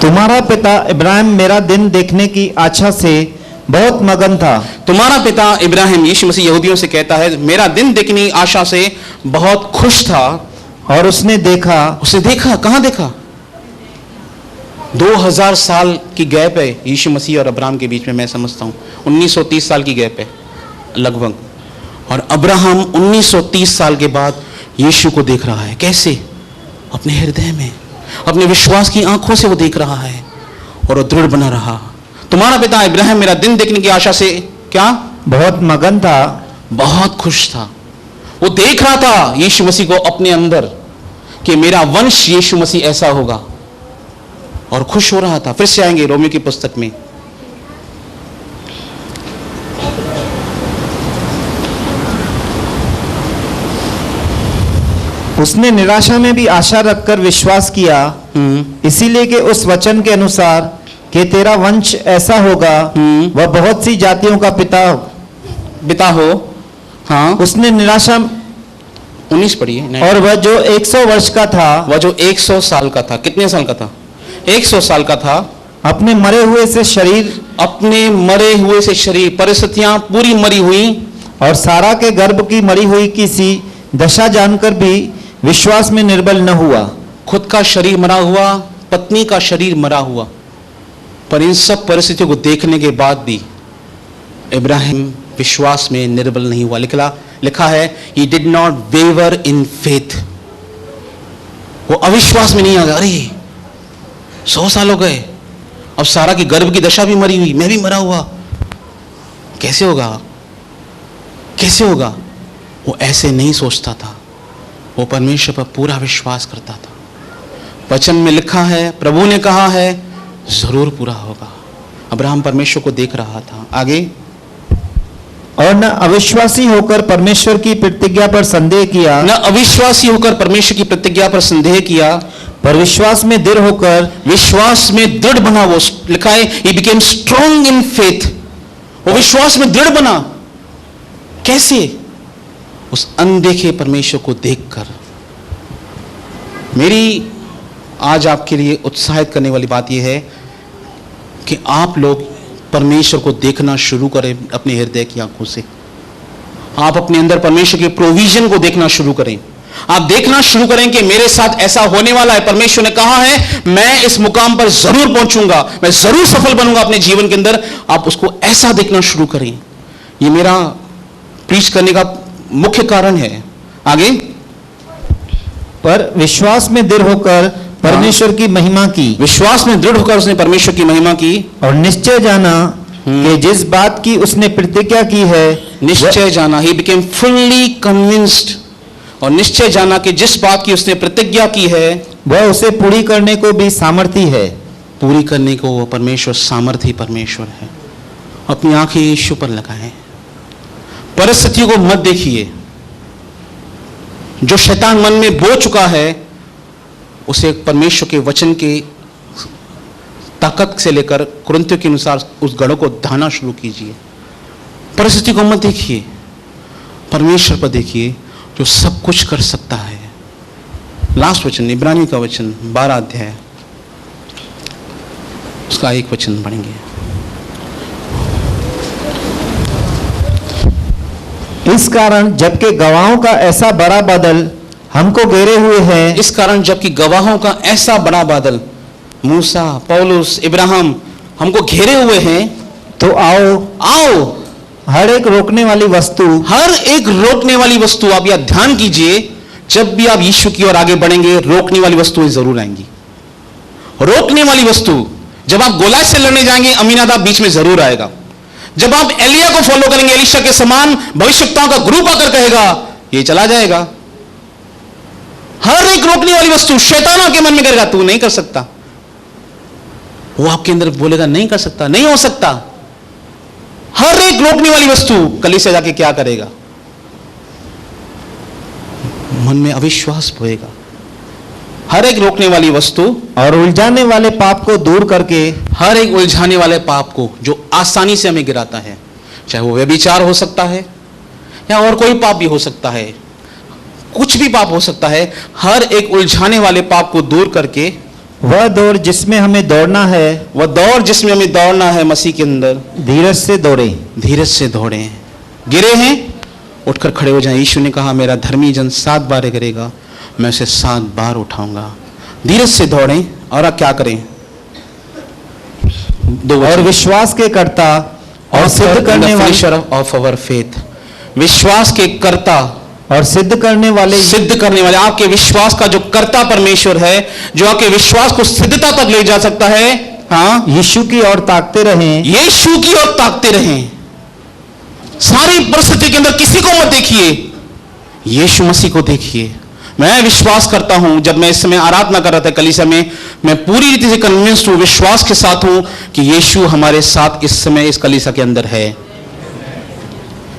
तुम्हारा पिता इब्राहिम मेरा दिन देखने की आशा से बहुत मगन था। तुम्हारा पिता इब्राहिम, यीशु मसीह यहूदियों से कहता है, मेरा दिन देखने की आशा से बहुत खुश था। और उसने देखा। कहां देखा? 2000 साल की गैप है यीशु मसीह और अब्राहम के बीच में। मैं समझता हूं 1930 साल की गैप है लगभग। और अब्राहम 1930 साल के बाद यीशु को देख रहा है। कैसे? अपने हृदय में, अपने विश्वास की आंखों से वो देख रहा है और वो दृढ़ बना रहा। तुम्हारा पिता इब्राहिम मेरा दिन देखने की आशा से क्या? बहुत मगन था, बहुत खुश था। वो देख रहा था यीशु मसीह को अपने अंदर कि मेरा वंश यीशु मसीह ऐसा होगा, और खुश हो रहा था। फिर से आएंगे रोमियो की पुस्तक में। उसने निराशा में भी आशा रखकर विश्वास किया, इसीलिए कि उस वचन के अनुसार कि तेरा वंश ऐसा होगा, वह बहुत सी जातियों का पिता हो। हाँ, उसने निराशा 19 पढ़िए। और वह जो 100 वर्ष का था, वह जो 100 साल का था। कितने साल का था? 100 साल का था। अपने मरे हुए से शरीर, परिस्थितियां पूरी मरी हुई, और सारा के गर्भ की मरी हुई की सी दशा जानकर भी विश्वास में निर्बल न हुआ। खुद का शरीर मरा हुआ, पत्नी का शरीर मरा हुआ, पर इन सब परिस्थितियों को देखने के बाद भी इब्राहिम विश्वास में निर्बल नहीं हुआ। लिखा है he did not waver in faith। वो अविश्वास में नहीं आ गया। अरे 100 साल हो गए, अब सारा की गर्भ की दशा भी मरी हुई, मैं भी मरा हुआ, कैसे होगा? वो ऐसे नहीं सोचता था। वो परमेश्वर पर पूरा विश्वास करता था। वचन में लिखा है, प्रभु ने कहा है जरूर पूरा होगा। अब्राहम परमेश्वर को देख रहा था। आगे, और न अविश्वासी होकर परमेश्वर की प्रतिज्ञा पर संदेह किया, न अविश्वासी होकर परमेश्वर की प्रतिज्ञा पर संदेह किया, पर विश्वास में दृढ़ होकर, विश्वास में दृढ़ बना। वो लिखा है, he became strong in faith। वो विश्वास में दृढ़ बना। कैसे? उस अनदेखे परमेश्वर को देखकर। मेरी आज आपके लिए उत्साहित करने वाली बात यह है कि आप लोग परमेश्वर को देखना शुरू करें अपने हृदय की आंखों से। आप अपने अंदर परमेश्वर के प्रोविजन को देखना शुरू करें। आप देखना शुरू करें कि मेरे साथ ऐसा होने वाला है। परमेश्वर ने कहा है मैं इस मुकाम पर जरूर पहुंचूंगा, मैं जरूर सफल बनूंगा अपने जीवन के अंदर। आप उसको ऐसा देखना शुरू करें। ये मेरा प्रीच करने का मुख्य कारण है। आगे, पर विश्वास में दृढ़ होकर परमेश्वर की महिमा की, विश्वास में दृढ़ होकर उसने परमेश्वर की महिमा की, और निश्चय जाना कि जिस बात की उसने प्रतिज्ञा की है, निश्चय जाना, he became fully convinced, और निश्चय जाना कि जिस बात की उसने प्रतिज्ञा की है वह उसे पूरी करने को भी सामर्थी है। पूरी करने को वो परमेश्वर सामर्थी परमेश्वर है। अपनी आंखें यीशु पर लगाएं। परिस्थितियों को मत देखिए। जो शैतान मन में बो चुका है उसे परमेश्वर के वचन के ताकत से लेकर कुरिन्थियों के अनुसार उस गढ़ को धाना शुरू कीजिए। परिस्थिति को मत देखिए, परमेश्वर पर देखिए जो सब कुछ कर सकता है। लास्ट वचन, इब्रानी का वचन 12 अध्याय, उसका एक वचन पढ़ेंगे। इस कारण जबकि गवाहों का ऐसा बड़ा बादल हमको घेरे हुए है, इस कारण जबकि गवाहों का ऐसा बड़ा बादल, मूसा, पौलुस, इब्राहिम हमको घेरे हुए हैं, तो आओ हर एक रोकने वाली वस्तु, हर एक रोकने वाली वस्तु, आप यह ध्यान कीजिए, जब भी आप यीशु की ओर आगे बढ़ेंगे रोकने वाली वस्तुएं जरूर आएंगी। रोकने वाली वस्तु, जब आप गोलायत से लड़ने जाएंगे अमीनादाब बीच में जरूर आएगा। जब आप एलिया को फॉलो करेंगे, एलीशा के समान भविष्यवक्ताओं का ग्रुप आकर कहेगा ये चला जाएगा। हर एक रोकने वाली वस्तु शैतान आपके मन में करेगा तू नहीं कर सकता, वो आपके अंदर बोलेगा नहीं कर सकता, नहीं हो सकता। हर एक रोकने वाली वस्तु कलीसिया जाके क्या करेगा? मन में अविश्वास बोएगा। हर एक रोकने वाली वस्तु और उलझाने वाले पाप को दूर करके, हर एक उलझाने वाले पाप को जो आसानी से हमें गिराता है, चाहे वो व्यभिचार हो सकता है या और कोई पाप भी हो सकता है, कुछ भी पाप हो सकता है, हर एक उलझाने वाले पाप को दूर करके वह दौड़ जिसमें हमें दौड़ना है, वह दौड़ जिसमें हमें दौड़ना है मसीह के अंदर, धीरज से दौड़े। धीरज से दौड़े। गिरे हैं उठकर खड़े हो जाएं। यीशु ने कहा मेरा धर्मी जन 7 बार गिरेगा, मैं उसे 7 बार उठाऊंगा। धीरज से दौड़ें। और आप क्या करें? और विश्वास के कर्ता और सिद्ध करने वाले ऑफ आवर फेथ, विश्वास के कर्ता और सिद्ध करने वाले, आपके विश्वास का जो कर्ता परमेश्वर है, जो आपके विश्वास को सिद्धता तक ले जा सकता है। हाँ, यीशु की ओर ताकते रहें, यीशु की ओर ताकते रहें। सारी परिस्थिति के अंदर किसी को मत देखिए, यीशु मसीह को देखिए। मैं विश्वास करता हूं, जब मैं इस समय आराधना कर रहा था कलीसिया में, मैं पूरी रीति से कन्विंस्ड हूं, विश्वास के साथ हूं कि यीशु हमारे साथ इस समय इस कलीसिया के अंदर है।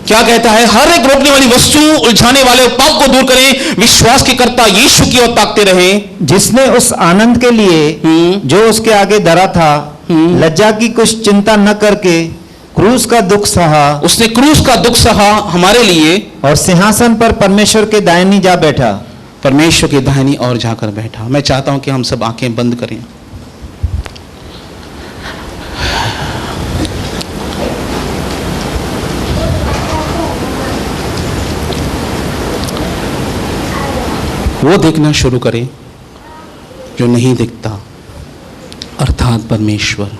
क्या कहता है? हर एक रोकने वाली वस्तु, उलझाने वाले पाप को दूर करें, विश्वास के कर्ता यीशु की ओर ताकते रहें, जिसने उस आनंद के लिए जो उसके आगे धरा था, लज्जा की कुछ चिंता न करके क्रूस का दुख सहा। उसने क्रूस का दुख सहा हमारे लिए, और सिंहासन पर परमेश्वर के दाहिनी जा बैठा। परमेश्वर के दाहिनी ओर जाकर बैठा। मैं चाहता हूं कि हम सब आंखें बंद करें। वो देखना शुरू करें जो नहीं दिखता, अर्थात परमेश्वर,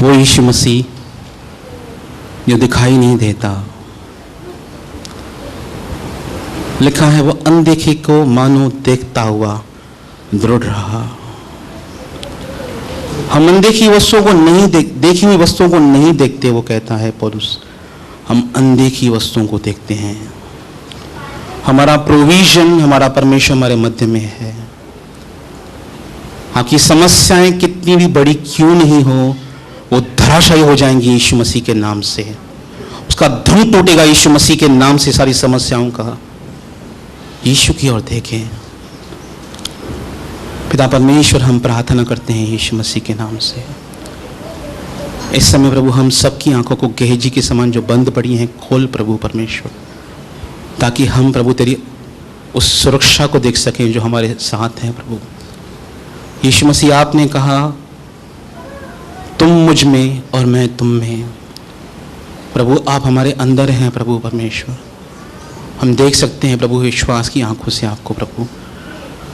वो यीशु मसीह जो दिखाई नहीं देता। लिखा है वो अनदेखी को मानो देखता हुआ दृढ़ रहा। हम अनदेखी वस्तुओं को नहीं देखी हुई वस्तुओं को नहीं देखते, वो कहता है पौलुस, हम अनदेखी वस्तुओं को देखते हैं। हमारा प्रोविजन, हमारा परमेश्वर हमारे मध्य में है। आपकी समस्याएं कितनी भी बड़ी क्यों नहीं हो, वो धराशायी हो जाएंगी यीशु मसीह के नाम से। उसका धन टूटेगा यीशु मसीह के नाम से सारी समस्याओं का। यीशु की ओर देखें। पिता परमेश्वर, हम प्रार्थना करते हैं यीशु मसीह के नाम से। इस समय प्रभु हम सबकी आंखों को गेहजी के समान जो बंद पड़ी हैं खोल प्रभु परमेश्वर, ताकि हम प्रभु तेरी उस सुरक्षा को देख सकें जो हमारे साथ है प्रभु। यीशु मसीह, आपने कहा तुम मुझ में और मैं तुम में। प्रभु आप हमारे अंदर हैं प्रभु परमेश्वर। हम देख सकते हैं प्रभु विश्वास की आंखों से आपको प्रभु,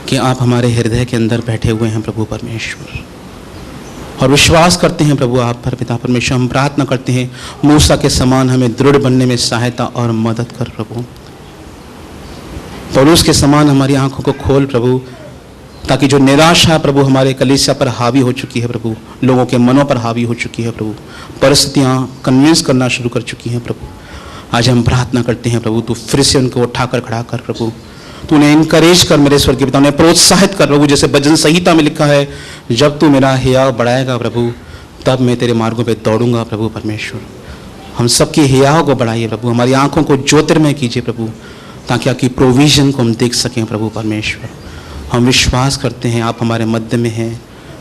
कि आप हमारे हृदय के अंदर बैठे हुए हैं प्रभु परमेश्वर, और विश्वास करते हैं प्रभु आप पर। पिता परमेश्वर, हम प्रार्थना करते हैं मूसा के समान हमें दृढ़ बनने में सहायता और मदद कर प्रभु। पौलुस के समान हमारी आंखों को खोल प्रभु, ताकि जो निराशा प्रभु हमारे कलीसिया पर हावी हो चुकी है प्रभु, लोगों के मनों पर हावी हो चुकी है प्रभु, परिस्थितियां कन्विंस करना शुरू कर चुकी हैं प्रभु, आज हम प्रार्थना करते हैं प्रभु तू फिर से उनको उठाकर खड़ा कर प्रभु। तू उन्हें इनकरेज कर मेरे स्वर्गीय पिता, उन्हें प्रोत्साहित कर प्रभु। जैसे भजन संहिता में लिखा है, जब तू मेरा हियाव बढ़ाएगा प्रभु, तब मैं तेरे मार्गों पे दौड़ूंगा प्रभु परमेश्वर। हम सबकी हियाव को बढ़ाइए प्रभु, हमारी आंखों को ज्योतिर्मय कीजिए प्रभु, ताकि आपकी प्रोविजन को हम देख सकें प्रभु परमेश्वर। हम विश्वास करते हैं आप हमारे मध्य में हैं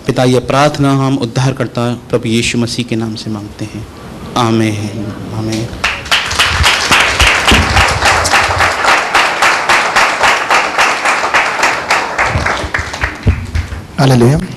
पिता। ये प्रार्थना हम उद्धारकर्ता प्रभु यीशु मसीह के नाम से मांगते हैं, आमीन आमीन। हालेलुया।